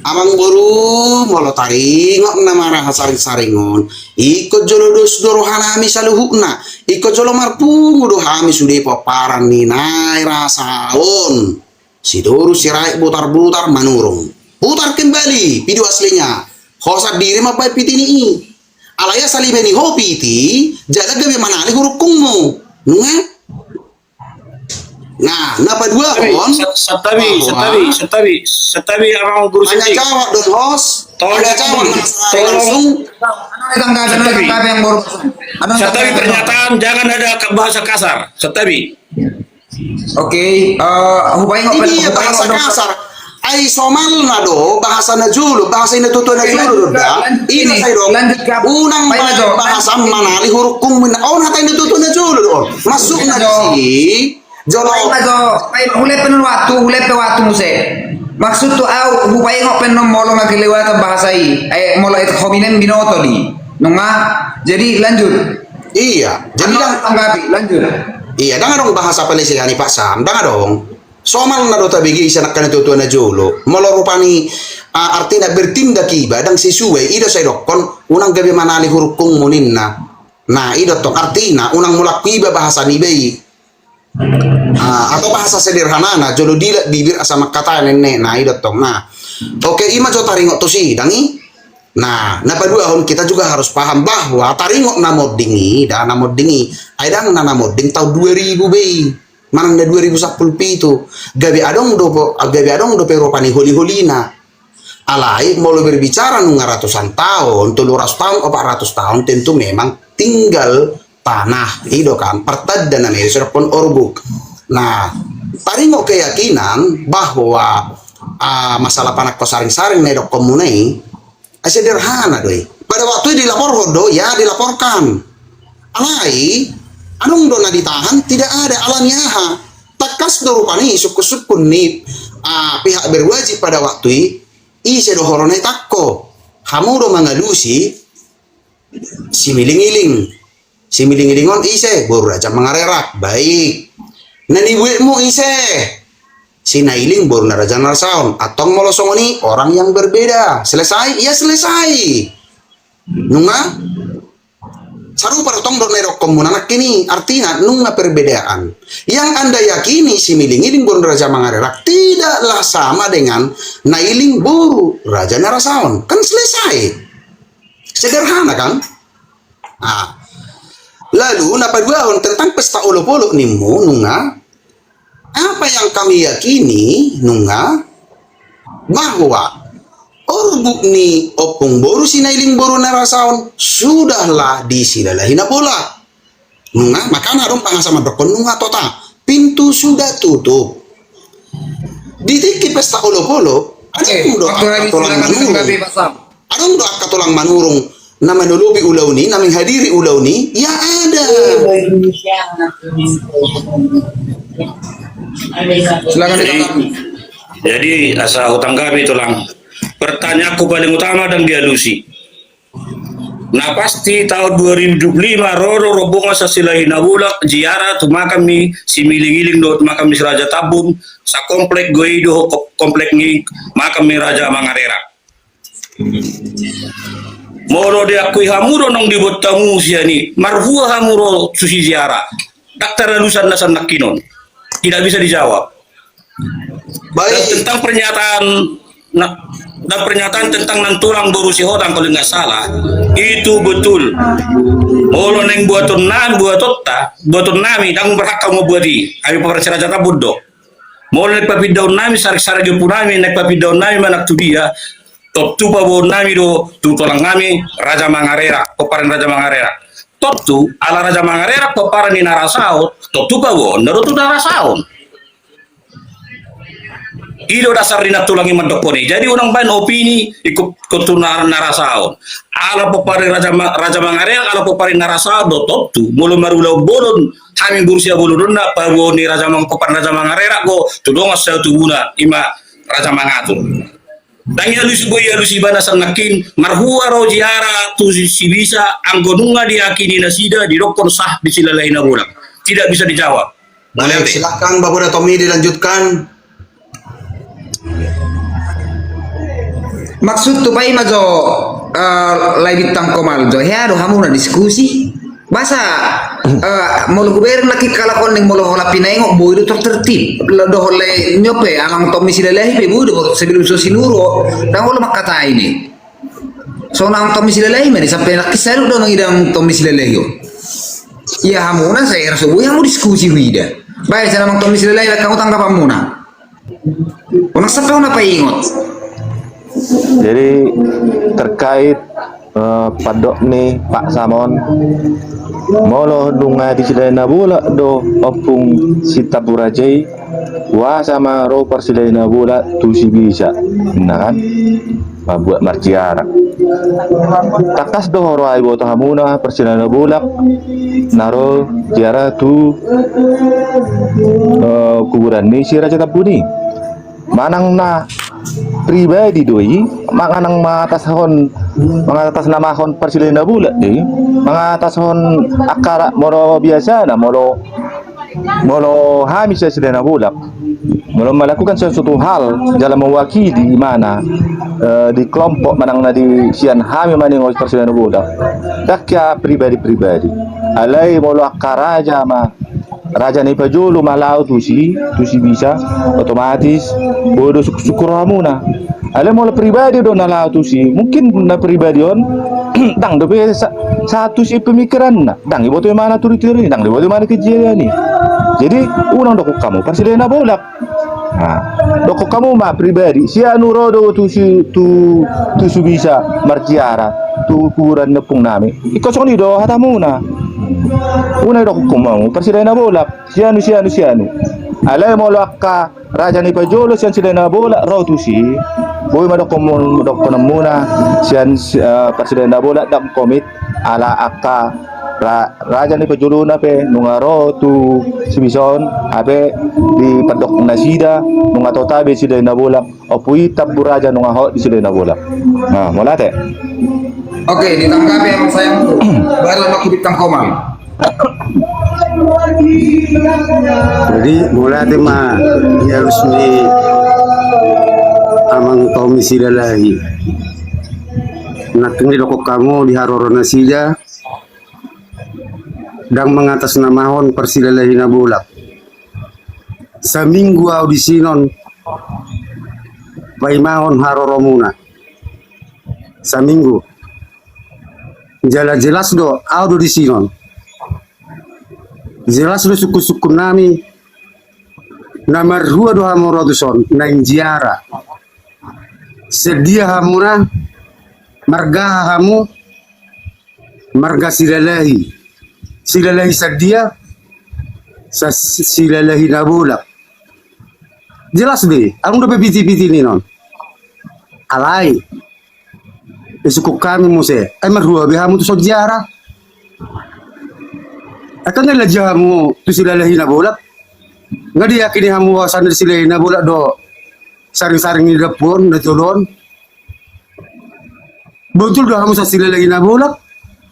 amang boru molo taringok namara hasaring-saringon ikut jolo dos dorohana ami saluhukna ikut jolo marpungu do hami sude paparan ninai rasaon sidoru sirai butar-butar manurung putar kembali video aslinya hosat diri mapai piti ni alaya salibeni ho piti jaga gabe manali hurukungmu nunga. Nah napa dua kon setabi abang guru hanya jawab don host hanya jawab langsung setabi pernyataan jangan ada bahasa kasar setabi. Oke, ini bahasa kasar ai somal nado bahasa najulu bahasa ini tutu najulu ini saya dong unang bahasa manali hurukum min on hata ini tutu najulu dong masuk nasi jolo hule penun waktu muse maksud tu au hupai ngopen nom molo ngakilewat bahasa i molo itu hominem binoto di nunga jadi lanjut iya jadi tanggapi lanjut iya dong bahasa Palestina Pak Sam dong somal na do tabigi isa nakana tutu na jolo molorupani artina bertindak iba dang sisuwe ida say dokon unang gabi manali hurukung muninna nah ida to artina unang mulakiba bahasa nibei atau bahasa sederhana na jolo dila bibir asa makata nenne nah ida to nah oke ima jo taringot to si dangi nah napadua hon kita juga harus paham bahwa taringot na modingi dan na modingi ay dang na moding tahun 2000 bei manang na 2010 itu gabi adong do peropani holi-holina alai mau berbicara nung ratusan tahun 300 tahun 400 tahun tentu memang tinggal tanah ido kan pertad dan nami pon orbuk. Nah, taringo keyakinan bahwa masalah panak ko saring-saring na dok komunai sederhana doi. Pada waktu dilapor do ya dilaporkan. Alai anong do na ditahan tidak ada alamiah. Takas do rupani suku-suku ni pihak berwajib pada waktu ise do horone takko. Hamu do mangalusi si miling-ilingon ise baru raja mangarerak baik. Nani buetmu ise si nailing baru na raja narasaon atong molosongoni orang yang berbeda. Selesai? Ya selesai. Nunga saru parutong do nerok komunanak kini artinya nunga perbedaan. Yang Anda yakini si miling-iling baru raja mangarerak tidaklah sama dengan nailing baru raja narasaon. Kan selesai. Sederhana kan? Nah, lalu napaduahon tentang pesta olok-olok nimu nunga apa yang kami yakini nunga bahwa orbuk ni opung boru sinailing boru narasaon sudahlah disilalahi na bola nunga makana dong pangasama dokon nunga tota pintu sudah tutup ditiki pesta olok-olok adong do akatulang manurung na manulubi ulaw ni, naming hadiri ulaw ni, ya ada. Silakan ditanggapi. Jadi asa hutang kami tulang. Pertanyaanku paling utama dan dialusi. Nah pasti tahun 2025 roro robongan sa silahi na bulak jiara tumakami si miling-iling do tumakami si Raja Tabun sa komplek goido komplek ni makami Raja Mangarera. Moro dia akui hamuro nong dibut tamu siani marhua hamuro susi ziarah daktar lulusan nasan nakinon tidak bisa dijawab. Baik. Dan tentang pernyataan tentang nantulang borusi hodang kalau nggak salah itu betul. Moro neng buaton nami dang berhak kamu buati kami pemerintah Raja Tabuddo. Moro nek papidaun nami sarik-sarik punami nek papidaun nami manak tu dia top tu babo nami do tu tolang nami Raja Mangarera peparan Raja Mangarera top tu ala Raja Mangarera peparan ni narasao top tu babo naro tu narasao ido dasar rina tulangi mandokoni jadi orang bain opini ikut ketunaran narasao ala peparan Raja Mangarera ala peparan narasao do top tu mulu marulau bolon kami berusia bolon na babo ni peparan Raja Mangarera go tu dongas tu guna ima Raja Mangatur. Dan yalusi bana sanakin marhua ro jiara tu si bisa anggonunga diakini nasida dirokon sah disilalai na bulan tidak bisa dijawab. Baik, silakan Bapak Tommy dilanjutkan. Maksud tu pai majo lai bitang komal jo ya do hamu na diskusi basa molo guber nak kalakon ning molo hola pinaingo boy do tertib do hole nyope angang Tommy silalahi pe budo sebelum so sinuro dan holo makata ini so nang Tommy silalahi mari sampai nak kisaru do nang idang Tommy silalahi ya hamu na saya rasa boy hamu diskusi huida baik sana mang Tommy silalahi la kamu tanggap hamu na ona sampai ona pa ingot. Jadi terkait padok nih Pak Samon molo dunga di Sidaina Bula do opung sita burajai wa sama ro persidaina Bula tu si bisa nah kan buat marciara takas do horo ai boto hamuna persidaina Bula naro jiara tu kuburan ni si Raja Tabuni manang na pribadi doi manganang mengatas nama hon persidaina Bula mengatas hon akara moro biasa na moro hamis Sidaina Bula moro melakukan sesuatu hal dalam mewakili mana di kelompok manang na di sian hami maning persidaina Bula dakya pribadi alai molo akara aja ma Raja ni pajulu malau tu si bisa otomatis bodoh syukur hamuna. Ale mau pribadi do nalau tu si mungkin na pribadi on dang do satu si pemikiran na dang ibu tu mana turi dang ibu tu mana kejadian ni. Jadi unang dokok kamu Sidaina Bula. Nah, dokok kamu mah pribadi si anu rodo tu bisa marciara tu kuburan nepung nami. Ikosong di do hatamuna. Unay do kumang presiden na bolak. Sianu. Alay mo ka raja ni Pajolo siyan sila na bolak raw tu si. Boy madok muna siyan presiden na bolak dak komit ala akka raja ni Pajolo na pe nunga raw tu si Bison abe di padok na sida nunga totabe sila na bolak opui tabu raja nunga ho di sila na bolak. Nah, molate. Oke, ditanggapi emang sayangku. Baru aku Bintang Komal. Jadi mulai mah harus di amang komisi lagi. Nak ini dokok kamu di harorona sida dan mengatasnamakan persilalahi nabulak. Seminggu audisi non paimahon haroromuna. Seminggu. Jelas do audo di sinon. Jelas do suku-suku nami nomor 2 do hamorodson na injiara. Sedia hamuna marga hamu marga silalahi sedia sa silalahi nabulak. Jelas deh, ang do pipiti-piti ni non. Alay. Suku kami muse, ay marua bihamu tu sejarah. Akan nggak jamu tu silalahi na bolak. Nggak diyakini hamu wasan silalahi na bolak do saring-saring di dapur na tulon. Betul do hamu sa silalahi na bolak.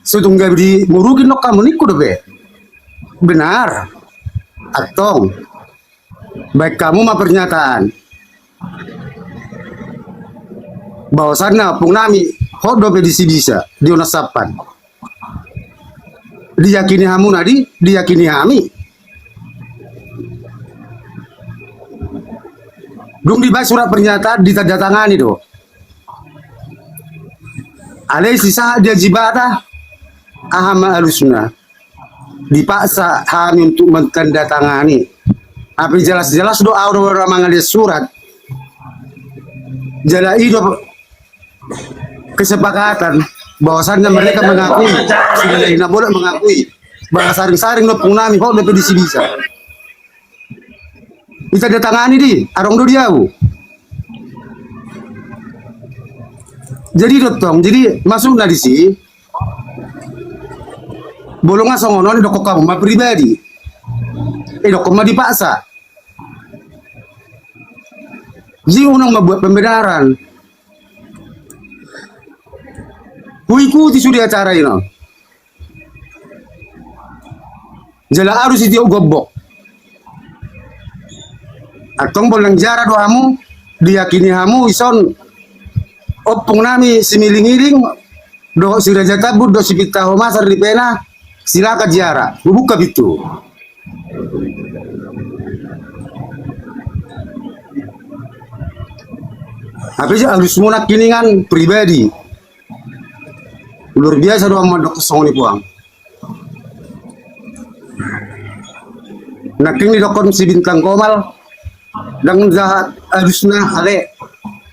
Sutong gabi murugin no kamu niku do be. Benar. Atong. Baik kamu mah pernyataan. Bahwasannya pung nami hodo pedisi bisa dionasapan. Diyakini hamu nadi, diyakini hami. Belum dibahas surat pernyataan ditandatangani do. Alai sisa dia jibata ahama alusna. Dipaksa hami untuk mentandatangani. Tapi jelas-jelas do orang mengalir surat. Jala itu kesepakatan bahwasannya mereka mengakui silalahi na bolak mengakui bahwa saring-saring no punami kok dapat bisa bisa datangani di arong do diau. Jadi dotong jadi masuk na di si bolonga songono ni dokok kamu ma pribadi dokok ma dipaksa jadi unang membuat pembenaran. Ikuti sudah acara ini. Jala harus itu gobok. Atong bolang jara do hamu diyakini hamu ison opung nami similing-iling do siraja tabur do sipita homasar di pena silakan jara bubuka bitu. Tapi harus munak kiningan pribadi. Luar biasa doang mandok song ni puang. Naking ni dokon si Bintang Komal dan jahat harusnya ale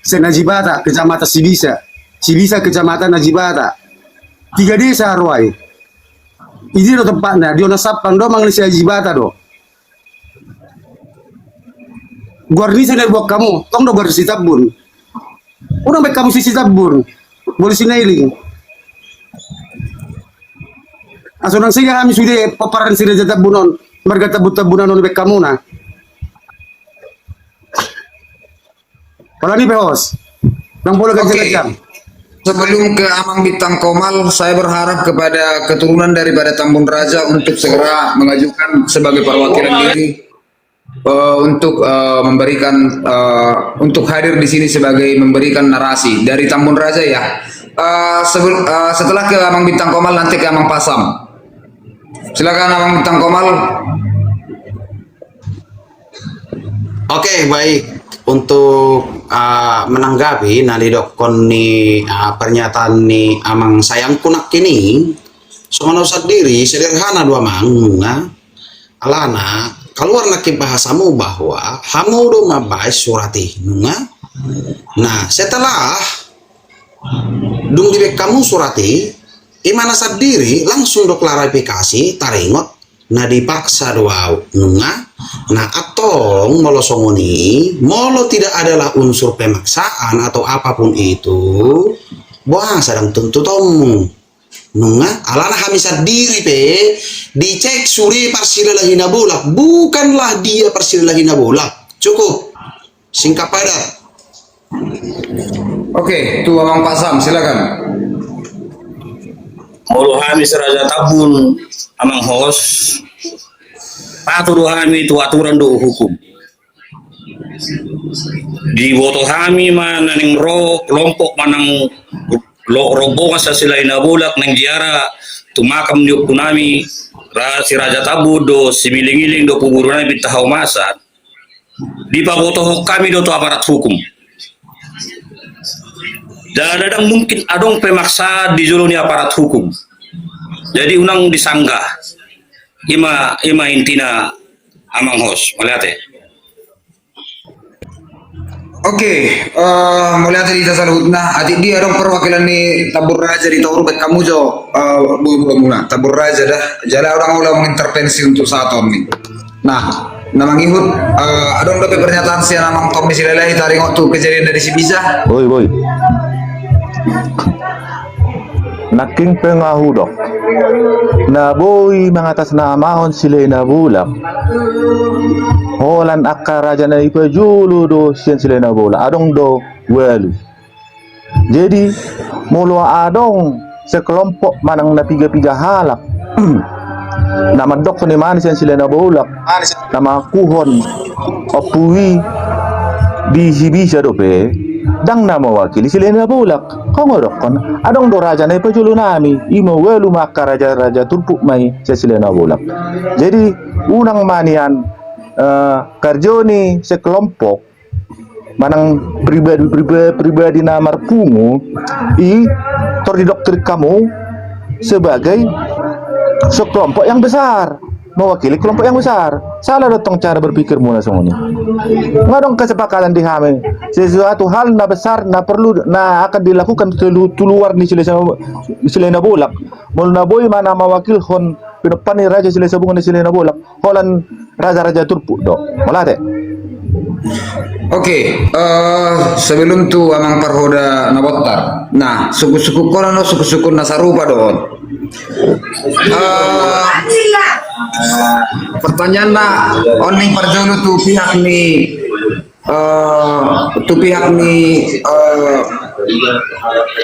senajibata kecamatan Sibisa kecamatan Najibata 3 desa Arwai. Ini do tempatnya dia nasapan do mangli si Najibata do. Guarnisa dari buat kamu, tong do guarnisi tabun. Udah baik kamu sisi tabun, boleh sinailing. Asunang siya kami sudah paparan sila jatah bunon, marga tabut-tabunan oleh kamu na. Kalau ni behos, nang boleh kerja-kerja. Sebelum ke Amang Bintang Komal, saya berharap kepada keturunan daripada Tambun Raja untuk segera mengajukan sebagai perwakilan diri untuk memberikan untuk hadir di sini sebagai memberikan narasi dari Tambun Raja ya. Setelah ke Amang Bintang Komal nanti ke Amang Pasam. Silakan Amang Bintang Komal. Oke, baik. Untuk menanggapi nalidokon ni pernyataan ni amang sayang kunak kini sono sendiri sederhana dua mang alana keluar nakin bahasamu bahwa hamu do mabais surati nunga. Nah setelah dung dibek kamu surati Imana sadiri langsung do klarifikasi taringot na dipaksa doa nunga na atong molo songoni molo tidak adalah unsur pemaksaan atau apapun itu wah sedang tuntutom nunga alana kami sadiri pe dicek suri parsilalah hinabulak bukanlah dia parsilalah hinabulak cukup singkat padat. Oke, tuh Amang Pak Sam, silakan. Molo kami seraja tabun amang hos patuh kami itu aturan do hukum di boto kami manang kelompok manang rombongan sa sila inabulak nang jiara tumakam di kunami si raja tabu do similing-iling do puburu nami bitahaw masat di paboto kami do to aparat hukum dan ada mungkin adong pemaksa di juluni aparat hukum. Jadi unang disanggah ima intina amang hos melihat ya. Oke, melihat di sasalutna adik dia dong perwakilan ni tabur raja di Tauru bet kamu jo muna tabur raja dah jala orang mengintervensi untuk saat ini. Nah, namang ihut adong dapat pernyataan si namang Tommy Silalahi taring waktu kejadian dari si bisa. Boy. Naking pengahudok na boy mangatas namahon sila nabulak holan akaraja na ipajulu do siyan sila nabulak adong do welu jadi mulu adong sekelompok manang napiga-piga halak na mandok ni manis siyan sila nabulak na makuhon opui bisi-bisa do pe dang na mawakili sila na bulak kung kon adong do raja na ipajulo nami imo welu maka raja turpuk may sa sila na bulak jadi unang manian karjo ni sekelompok manang pribadi na marpungu tordidoktrin kamu sebagai sekelompok yang besar mewakili kelompok yang besar. Salah dotong cara berpikir muna semuanya. Ngadong kesepakatan di kami sesuatu hal na besar na perlu na akan dilakukan keluar ni sila na bulak. Mul na boy mana mewakil hon pinapani raja sila sabungan ni sila na bulak. Holan raja turpu do. Wala te. Oke, sebelum tu Amang Parhoda nabotar. Nah, suku-suku koran no suku-suku nasarupa doon. Pertanyaan na oning parjolo tu pihak ni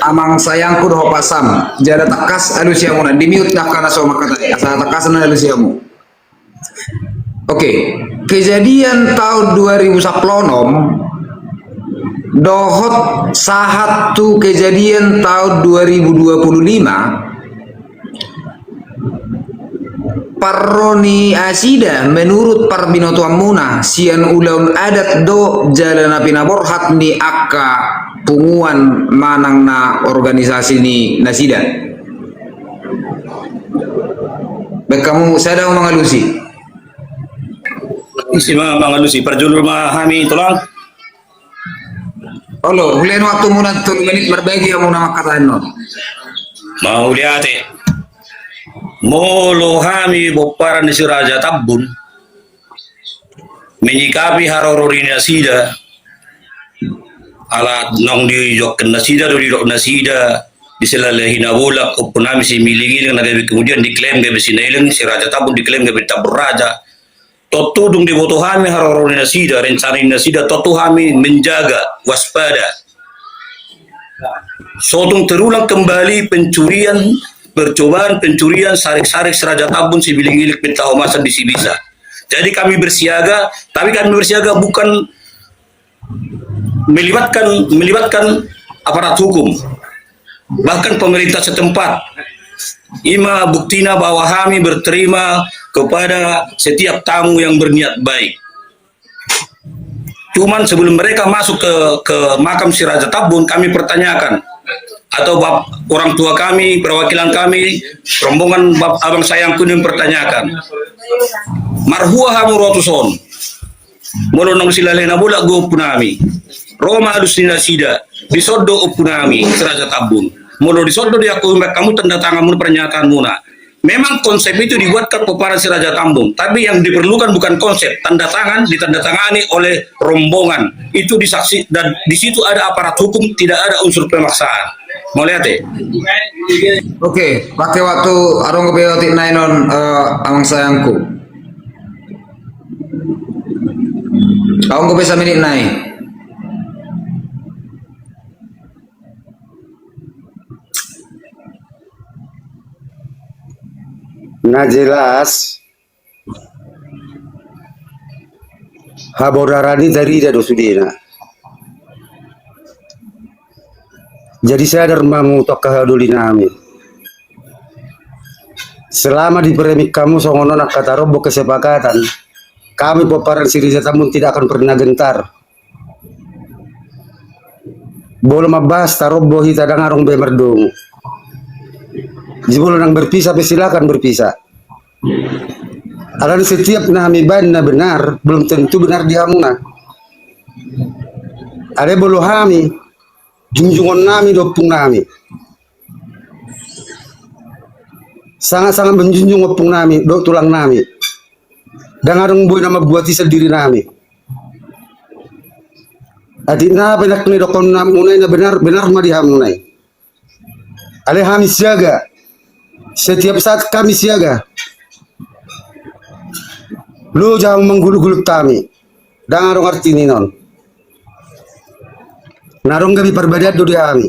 amang sayangku doh pasam jada takas alusiamu na di mute nak kana so makata asa takas na alusiamu. Oke, kejadian tahun 2010 dohot sahat tu kejadian tahun 2025 Parroni asida menurut Parbinoto Amuna sian ulaun adat do jalan pinaborhat ni akka punguan manang na organisasi ni nasida. Bekamu sadang mengalusi. Si mengalusi perjulur mahami tolong. Olo, hulen waktu muna 3 menit berbagi yang muna makatain no. Mau lihat molo kami boparan si raja tabun menyikapi harorori nasida alat nong di jok nasida do di jok nasida diselalehi nabulak opunami si milingi yang nagabi kemudian diklaim gabi sinailing si raja tabun diklaim gabi tabur raja totudung di boto kami harorori nasida rencana nasida totu kami menjaga waspada sodung terulang kembali percobaan pencurian sarik-sarik Raja Tabun si biling-ilik Pintau Masan di Sibisa. Jadi kami bersiaga, tapi kami bersiaga bukan melibatkan aparat hukum, bahkan pemerintah setempat. Ima buktina bahwa kami berterima kepada setiap tamu yang berniat baik. Cuman sebelum mereka masuk ke makam si Raja Tabun, kami pertanyakan, atau orang tua kami, perwakilan kami, rombongan abang sayangku yang pertanyakan, marhua hamu rotuson, molonong silalena bulak go punami, Roma alusina sida, disodo opunami, Raja Tabun. Mulu disoldo dia aku kamu tanda tangan mulu pernyataan muna. Memang konsep itu dibuatkan peparan si Raja Tambun, tapi yang diperlukan bukan konsep, tanda tangan ditandatangani oleh rombongan. Itu disaksi dan di situ ada aparat hukum, tidak ada unsur pemaksaan. Mau lihat ya? Oke, pakai waktu arong kebeotik nainon amang sayangku. Kau bisa menit naik. Nah jelas haborarani dari dado sudina. Jadi saya dermamu toka haduli nami. Selama di peremik kamu songono nak kata robo kesepakatan, kami peparan Sirija Tambun tidak akan pernah gentar. Boleh mabas tarobo hita dangarong bemerdong. Jika nang berpisah, silakan berpisah. Akan setiap nami banda benar, belum tentu benar diamuna. Ada bolu hami, junjungan nami dopung nami. Sangat-sangat menjunjung opung nami, do tulang nami. Dan arung boy nama buati sendiri nami. Adik na penak ni dokon namunay na benar ma dihamunay. Ale hami siaga. Setiap saat kami siaga. Lu jangan menggulung-gulung kami. Dan arung arti ni non. Narong gabi perbedaan do di hami.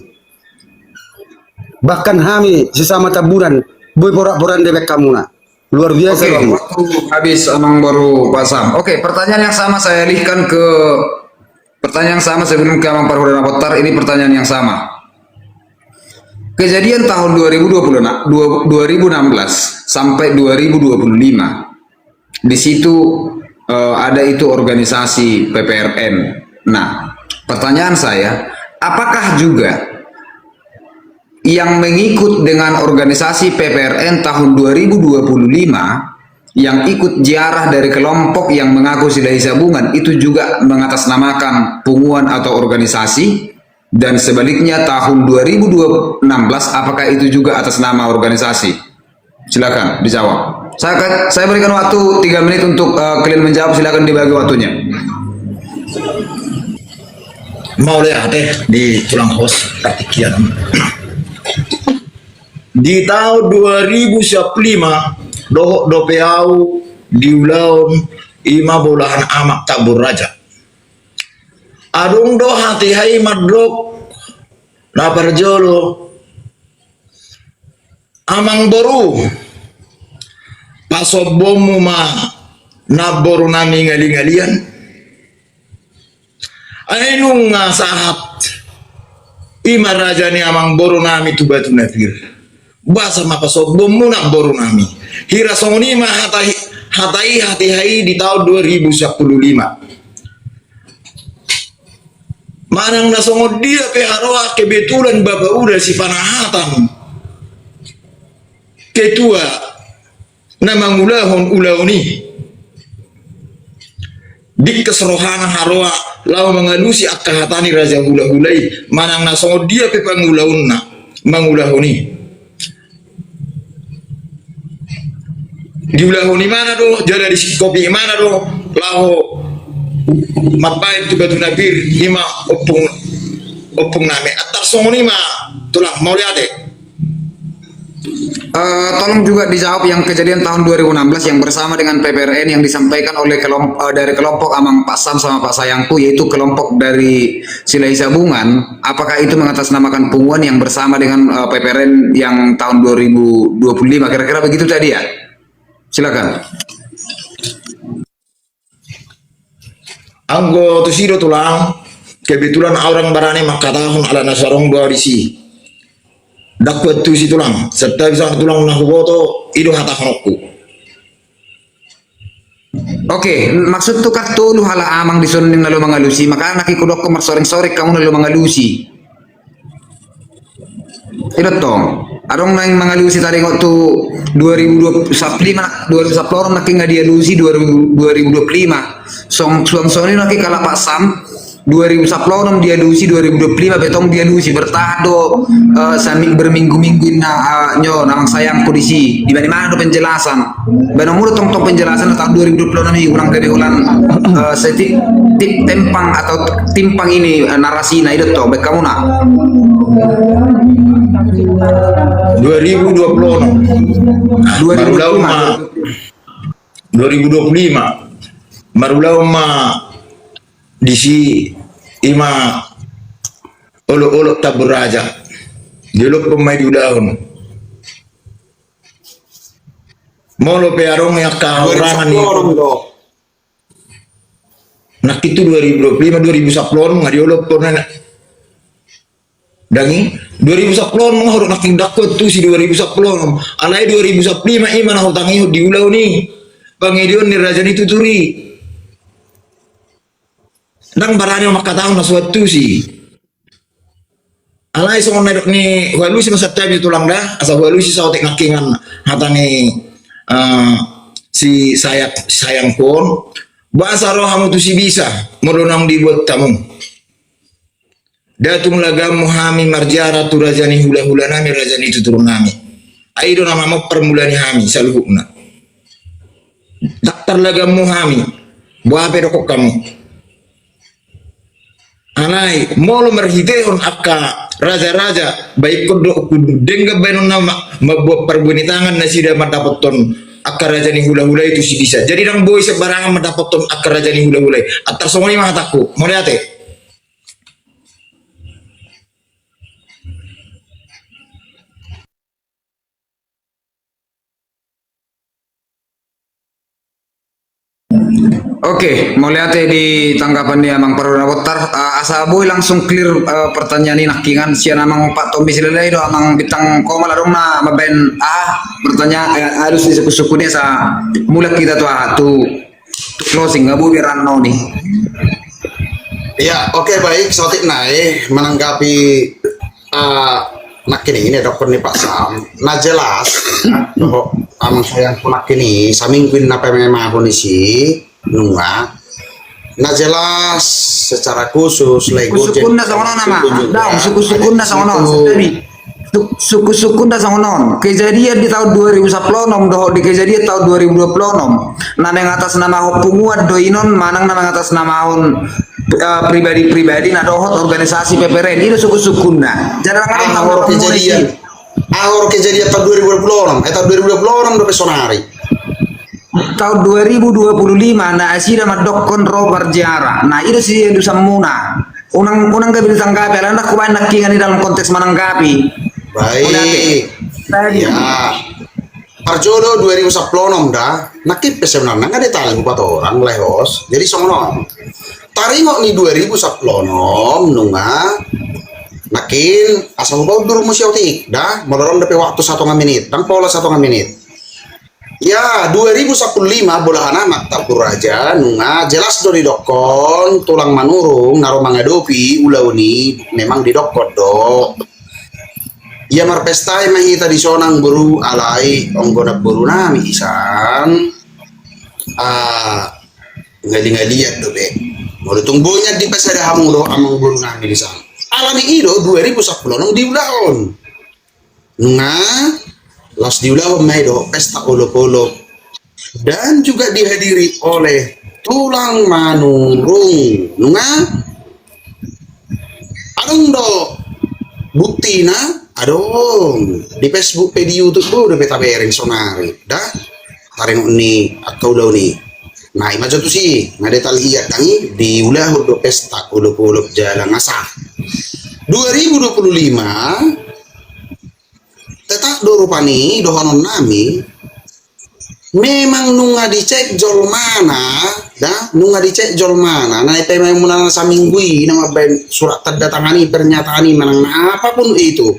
Bahkan hami sesama taburan. Boy porak-poran debek kamu na. Luar biasa. Oke, waktu habis emang baru pasang. Oke, pertanyaan yang sama saya alihkan ke pertanyaan yang sama sebelum ke Amang Parhudana Kotar. Ini pertanyaan yang sama. Kejadian tahun 2016 sampai 2025. Di situ ada itu organisasi PPRN. Nah, pertanyaan saya, apakah juga yang mengikut dengan organisasi PPRN tahun 2025 yang ikut ziarah dari kelompok yang mengaku Silai Sabungan itu juga mengatasnamakan punguan atau organisasi, dan sebaliknya tahun 2016 apakah itu juga atas nama organisasi? Silakan dijawab. Saya berikan waktu 3 menit untuk kalian menjawab. Silakan dibagi waktunya. Mau lihat deh di tulang host katikian. Di tahun 2015 dohok dopeau diulaun ima bolahan amak tabur raja. Adung do hati hai madrok na parjolo amang boru pasobomu ma na boru nami ngali-ngalian ainung nga sahat ima raja ni amang boru nami tu batu nafir basa ma pasobomu na boru nami hira songoni ma hatai hati hai di tahun 2015 manang nasongod dia pe haroa kebetulan bapak udah si panahatan ketua namang ulauni dik keserohana haroa lau mengalusi akahatani raja hula-hulai manang nasongod dia pe pangulaunna mangulahuni diulahuni mana do jada di kopi mana do laho mabaik tu batu nabir lima opung name atar songoni ma tulang mau lihat deh. Tolong juga dijawab yang kejadian tahun 2016 yang bersama dengan PPRN yang disampaikan oleh dari kelompok Amang Pak Sam sama Pak Sayangku, yaitu kelompok dari Silai Sabungan. Apakah itu mengatasnamakan punguan yang bersama dengan PPRN yang tahun 2025? Kira-kira begitu tadi ya? Silakan. Anggo tusido tulang kebetulan orang barane maka tahun ala nasarong dua risi dakwat tu si tulang serta bisa tulang nahuboto ido hata honokku. Oke, maksud tukar tu lu hala amang disunin lalu mengalusi, maka anak ikudok komar soreng-sorek kamu lalu mengalusi. Itu tong. Arong nang mengalusi tadi waktu 2025 nak nggak dia lusi 2025. Suang soni nak kala Pak Sam 2010 dia dusi 2025 betong dia dusi bertahan do sami berminggu-minggu nyo namang sayang kondisi di mana do penjelasan beno mulu tong penjelasan tahun 2026 ulang dari ulang setip tip tempang atau timpang ini narasi na itu to baik kamu nak 2026 Marulau ma disi ima olok-olok tabur raja jelok pemain di udahun molo pearong yang kaurangan itu nak itu 2025 2010 ngadi olok pernah dangi 2010 menghorok nak dakot tu si 2010 alai 2015 ima na hutangi di ulau ni pangedion ni raja ni tuturi nang barani makatahon na suatu si alai so na ni walu si masa tabi tulang dah asa walu si sautek nakingan hatangi si sayang pun bahasa roh hamu tu si bisa meronang dibuat tamu datung lagam muhami marjara tu rajani hula-hula nami rajani tu turun nami aido nama mau permulani hami saluhukna daktar lagam muhami buah pedokok kamu anai molo merhidehon akka raja-raja baik kudu dengga benon nama membuat perbuni tangan nasida mendapat ton akka raja ni hula-hula itu si bisa jadi nang boy sebarangan mendapat ton akka raja ni hula-hula atar semua ini mataku mau lihat Oke, mau lihat di tanggapan dia Mang Paruna Botar, asa boy langsung clear pertanyaan ini nakingan sia namang Pak Tommy silelai do amang bitang komal adong na maben pertanyaan harus disuku-sukunya sa mulai kita tuh closing ngabu biar no nih. Ya, oke baik, sotik naik menanggapi nak ini dokter nih Pak Sam. Nah jelas, bahwa amang sayang punak ini samingguin apa memang kondisi nunga. Nah jelas secara khusus lego suku-sukunna sama nama, daun suku-sukunna sama non, suku-sukunna sama non. Kejadian di tahun 2010 doh di kejadian tahun 2020 nah yang atas nama Punguat Doinon manang nama atas nama pribadi-pribadi nah dohot organisasi PPRN itu suku-sukunna. Jangan ahor kejadian tahun 2020 tahun 2020 do pesonari tahun 2025 na asira madokon robar jara nah itu sih yang disamuna unang kabil tanggapi ala nak kumain nakingan dalam konteks menanggapi baik ya Parjodo 2010 dah nakip sebenarnya nggak detail 4 orang lehos jadi songono taringo ni 2010 nunga nakin asal bau dulu musiotik dah melorong depe waktu 1 menit dan pola 1 menit ya 2015 bola anak tapur raja nunga jelas do didokon tulang manurung naro mangadopi ulauni memang didokon do ya marpestai mahita di sonang buru alai onggona buru nami isan ngali-ngaliat do be mau tunggunya di pesada hamu do amang buru nami di sana alami ido 2010 nung diulahon nunga las diulah maido pesta olok-olok dan juga dihadiri oleh tulang manurung nunga adong do buktina adong di Facebook di YouTube do beta bereng sonari dah taring ni atau daw ni nah imajo tu sih ngadeta lihat tangi diulah do pesta olok-olok jalan asah 2025 tetap dorupani dohonon nami memang nunga dicek jol mana dah nunga dicek jol mana nah itu memang menang saminggui nama ben surat tanda tangani pernyataan menang apapun itu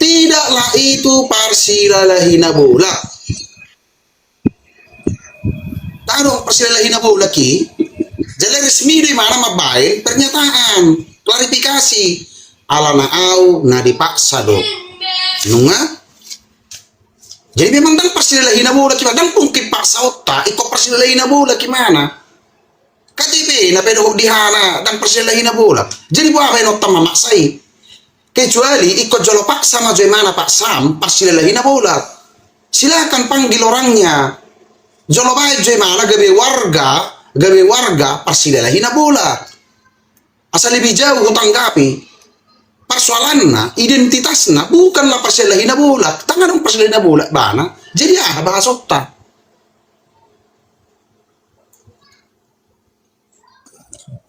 tidaklah itu parsilalahina bola tarung parsilalahina bola ki jadi resmi di mana mabai pernyataan klarifikasi alana au na dipaksa do nunga jadi memang dan pasti lahina bola kima dan pun kipaksa otak iko pasti lahina bola gimana KTP na pedo dihana dan persilahin na bola. Jadi buah may nota mamaksay. Kecuali ikut jolo paksa ma mana Pak Sam persilahin na bola. Silakan panggil orangnya. Jolo baik mana gabe warga persilahin na bola. Asal lebih jauh tanggapi. Persoalannya, identitasnya bukanlah persilahin na bola. Tangan dong persilahin na bola bana. Jadi bahasa otak.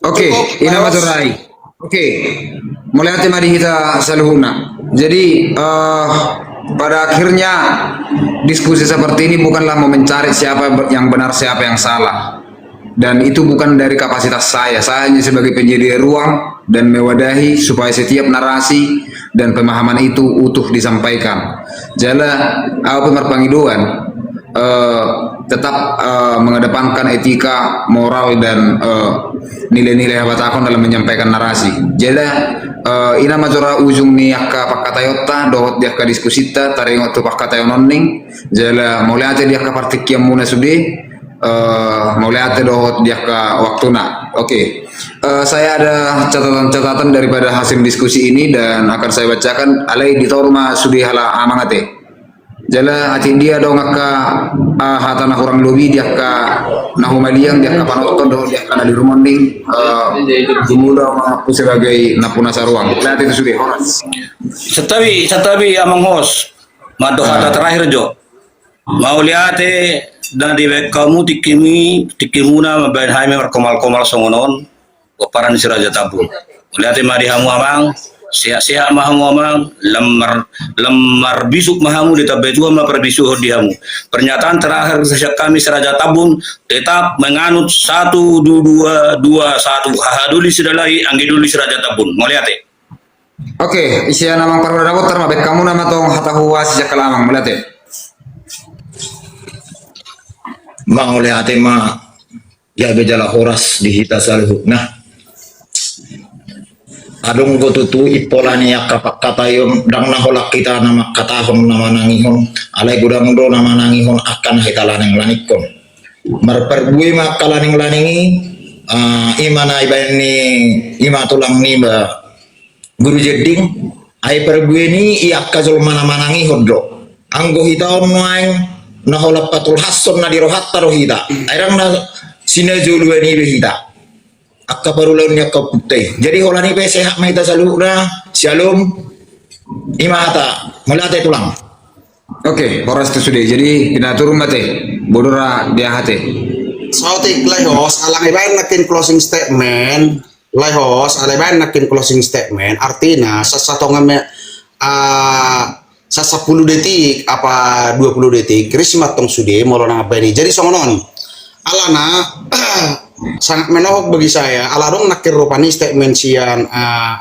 Oke, ina maturai. Oke, mulai hati mari kita saluhuna. Jadi pada akhirnya diskusi seperti ini bukanlah mau mencari siapa yang benar siapa yang salah. Dan itu bukan dari kapasitas saya. Saya hanya sebagai penyedia ruang dan mewadahi supaya setiap narasi dan pemahaman itu utuh disampaikan. Jala aku pemerpangiduan tetap mengedepankan etika, moral dan nilai-nilai habatakon dalam menyampaikan narasi. Jadi ina majora ujung ni akka pakatayota dohot dia ka diskusita taringot tu pakatayon nonning. Jadi mulai aja dia ka partikiam muna sudi mulai aja dohot dia ka waktuna. Oke. Saya ada catatan-catatan daripada hasil diskusi ini dan akan saya bacakan alai di torma sudi hala amangate. Jala hati dia dong ka hatana kurang lebih dia ka nahumaliang dia ka panoton do dia ka di rumonding gumuda aku sebagai napuna saruang. Lihat itu sudah horas. Setabi amang host. Mado kata terakhir jo. Mau lihat dan di kamu tikimuna mabain haime markomal-komal songonon oparan si Raja Tabun. Lihat mari hamu amang siya mahamu amang lemar bisuk mahamu di tabetua ma perbisu dihamu. Pernyataan terakhir kami si Raja Tabun tetap menganut 1-2-2-1 hahaduli sidalai anggiduli si Raja Tabun. Mau lihat Oke, isian namang parwada dapat termabek kamu nama tong hatahuwa sejak kelamang melihat Mang oleh hati ma ya bejala horas di hita saluh. Nah, adung go tutu ipolani ya kapak kata yung dang naholak kita nama katahon nama nangihon alay gudang do nama nangihon akan hitalaneng lanikon. Marperbui makalaning laningi imana ibain ni ima tulang ni ba guru jeding ay perbui ni iyak kajol mana manangihon do. Anggo hitaon maing naholap patul hason na dirohat tarohita airang na sinajuluan ni hita akka parulan niya kaputay jadi holani pe sehat mahita salura shalom imata mulate tulang. Oke, horas itu sudah jadi pinaturun mate bodora dia hati Sautik lahos alang ibain nakin closing statement lahos alaban nakin closing statement artinya sasatongame sa 10 detik apa 20 detik krismat tong sude molo nang apa ini jadi songonon alana sangat menohok bagi saya alarong nakir rupani statement sian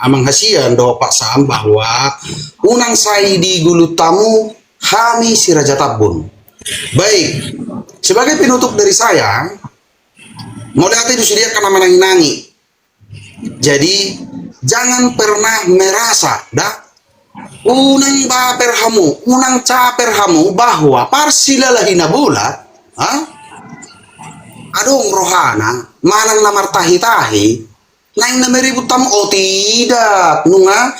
amang hasian do Pak Sam bahwa unang sai di gulu tamu hami si Raja Tabun. Baik, sebagai penutup dari saya mau lihat itu sudah karena menangi-nangi jadi jangan pernah merasa unang baperhamu, unang caperhamu bahwa parsilalahina bola, adong rohana, manang namar tahi-tahi, naing nameribut tamu, oh tidak, nunga,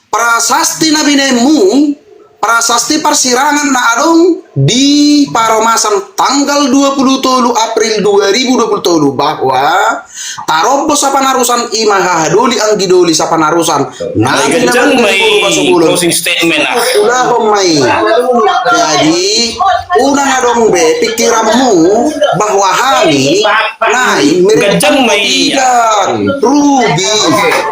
prasasti nabinemu, prasasti persirangan na adong di Paromasan tanggal 27 April 2020 bahwa tarobos sa panarusan imahahaduli ang giduli sa panarusan namin naman closing statement jadi unang adong be pikiranmu bahwa hari naik tidak rugi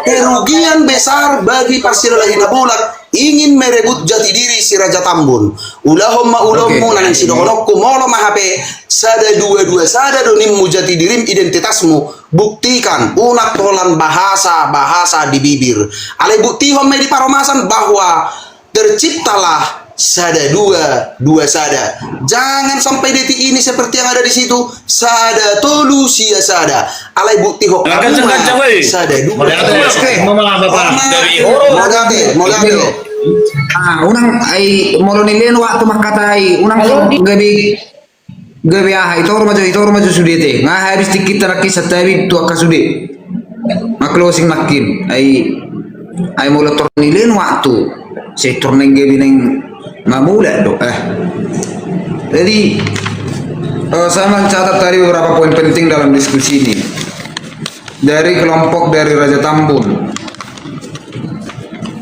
kerugian besar bagi Parsilalahina Bulat ingin merebut jati diri si Raja Tambun ulahumma ulummu nanang sidokonokku molo mahape sada dua sada donimmu jati dirim identitasmu buktikan unak tolan bahasa di bibir ale bukti homme di Paromasan bahwa terciptalah sada dua sada jangan sampai detik ini seperti yang ada di situ sada tolu sia sada ale bukti homme sada dua unang ay molonilin waktu makatai unang gabi gawe itu maju sudah teh nggak habis dikit lagi setabi tu akan sudah closing makin ay mulai tornilin waktu saya turning gawe neng mamula do jadi saya mencatat tadi beberapa poin penting dalam diskusi ini dari kelompok dari Raja Tambun.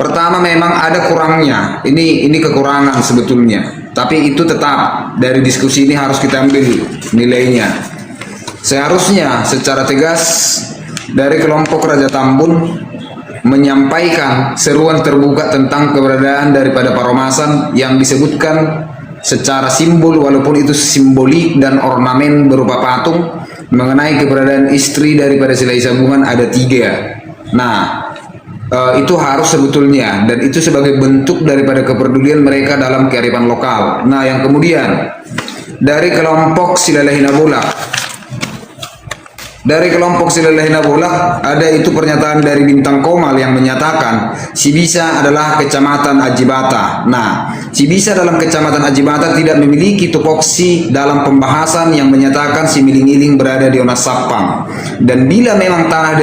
Pertama, memang ada kurangnya. Ini kekurangan sebetulnya. Tapi itu tetap dari diskusi ini harus kita ambil nilainya. Seharusnya secara tegas dari kelompok Raja Tambun menyampaikan seruan terbuka tentang keberadaan daripada Paromasan yang disebutkan secara simbol, walaupun itu simbolik dan ornamen berupa patung, mengenai keberadaan istri daripada Silai Sabungan ada 3. Nah, itu harus sebetulnya, dan itu sebagai bentuk daripada kepedulian mereka dalam kearifan lokal. Nah, yang kemudian dari kelompok Silalahina Bolak ada itu pernyataan dari Bintang Komal yang menyatakan Sibisa adalah kecamatan Ajibata. Nah, Sibisa dalam kecamatan Ajibata tidak memiliki tupoksi dalam pembahasan yang menyatakan Similing-Iling berada di Onas Sapang. Dan bila memang tanah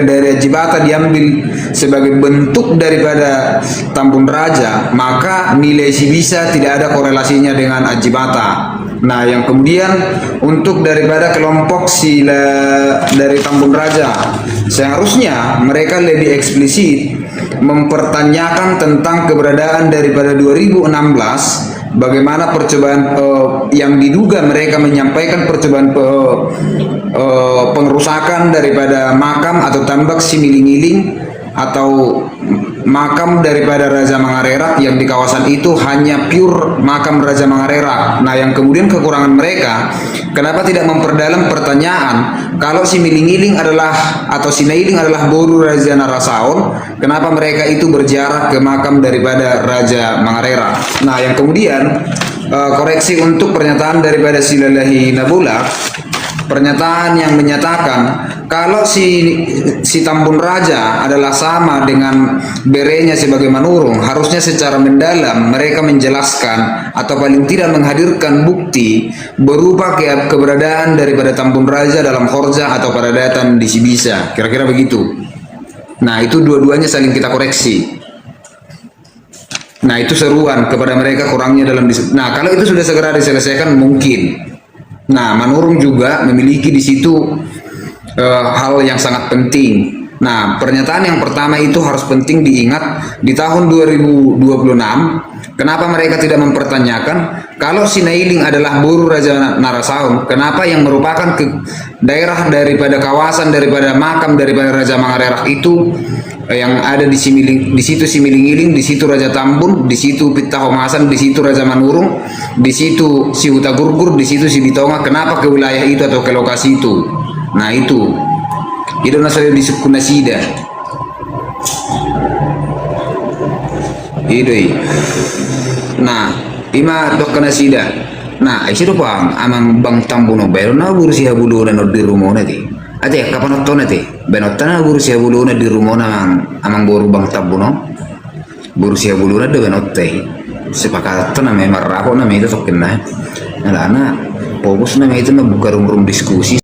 dari Ajibata diambil sebagai bentuk daripada Tambun Raja, maka nilai Sibisa tidak ada korelasinya dengan Ajibata. Nah, yang kemudian untuk daripada kelompok dari Tambun Raja, seharusnya mereka lebih eksplisit mempertanyakan tentang keberadaan daripada 2016, bagaimana percobaan yang diduga mereka menyampaikan percobaan pengerusakan daripada makam atau tambak Similing-Iling atau makam daripada Raja Mangarerak yang di kawasan itu hanya pure makam Raja Mangarerak. Nah, yang kemudian kekurangan mereka, kenapa tidak memperdalam pertanyaan kalau Similing-Iling adalah atau Sinailing adalah boru Raja Narasaon, kenapa mereka itu berjarak ke makam daripada Raja Mangarerak. Nah, yang kemudian koreksi untuk pernyataan daripada Silalahina Bolak, pernyataan yang menyatakan kalau si Tambun Raja adalah sama dengan berenya sebagai Manurung, harusnya secara mendalam mereka menjelaskan atau paling tidak menghadirkan bukti berupa keberadaan daripada Tambun Raja dalam Horja atau Paradatan di Sibisa, kira-kira begitu. Nah, itu dua-duanya saling kita koreksi. Nah, itu seruan kepada mereka kurangnya dalam Nah, kalau itu sudah segera diselesaikan mungkin. Nah, Manurung juga memiliki di situ hal yang sangat penting. Nah, pernyataan yang pertama itu harus penting diingat di tahun 2026. Kenapa mereka tidak mempertanyakan kalau Sinailing adalah boru Raja Narasaon, kenapa yang merupakan daerah daripada kawasan daripada makam daripada Raja Mangarerak itu yang ada di situ Similing-Iling, di situ Raja Tambun, di situ Pitahomasan, di situ Raja Manurung, di situ si Huta Gurgur, di situ si Bitonga, kenapa ke wilayah itu atau ke lokasi itu? Nah, itu nasalah di suku Nasida. Idoi. Nah, ima dok Nasida. Nah, isi pang amang Bang Tambuno baru na burusi habulu na di rumah nanti. Ate kapan nonton nanti? Benotana burusi habulu na di rumah amang boru Bang Tambuno. Burusi habulu na de benotte. Sepakat na may marapo na may itu token na. Nalana fokus na may itu na buka room diskusi.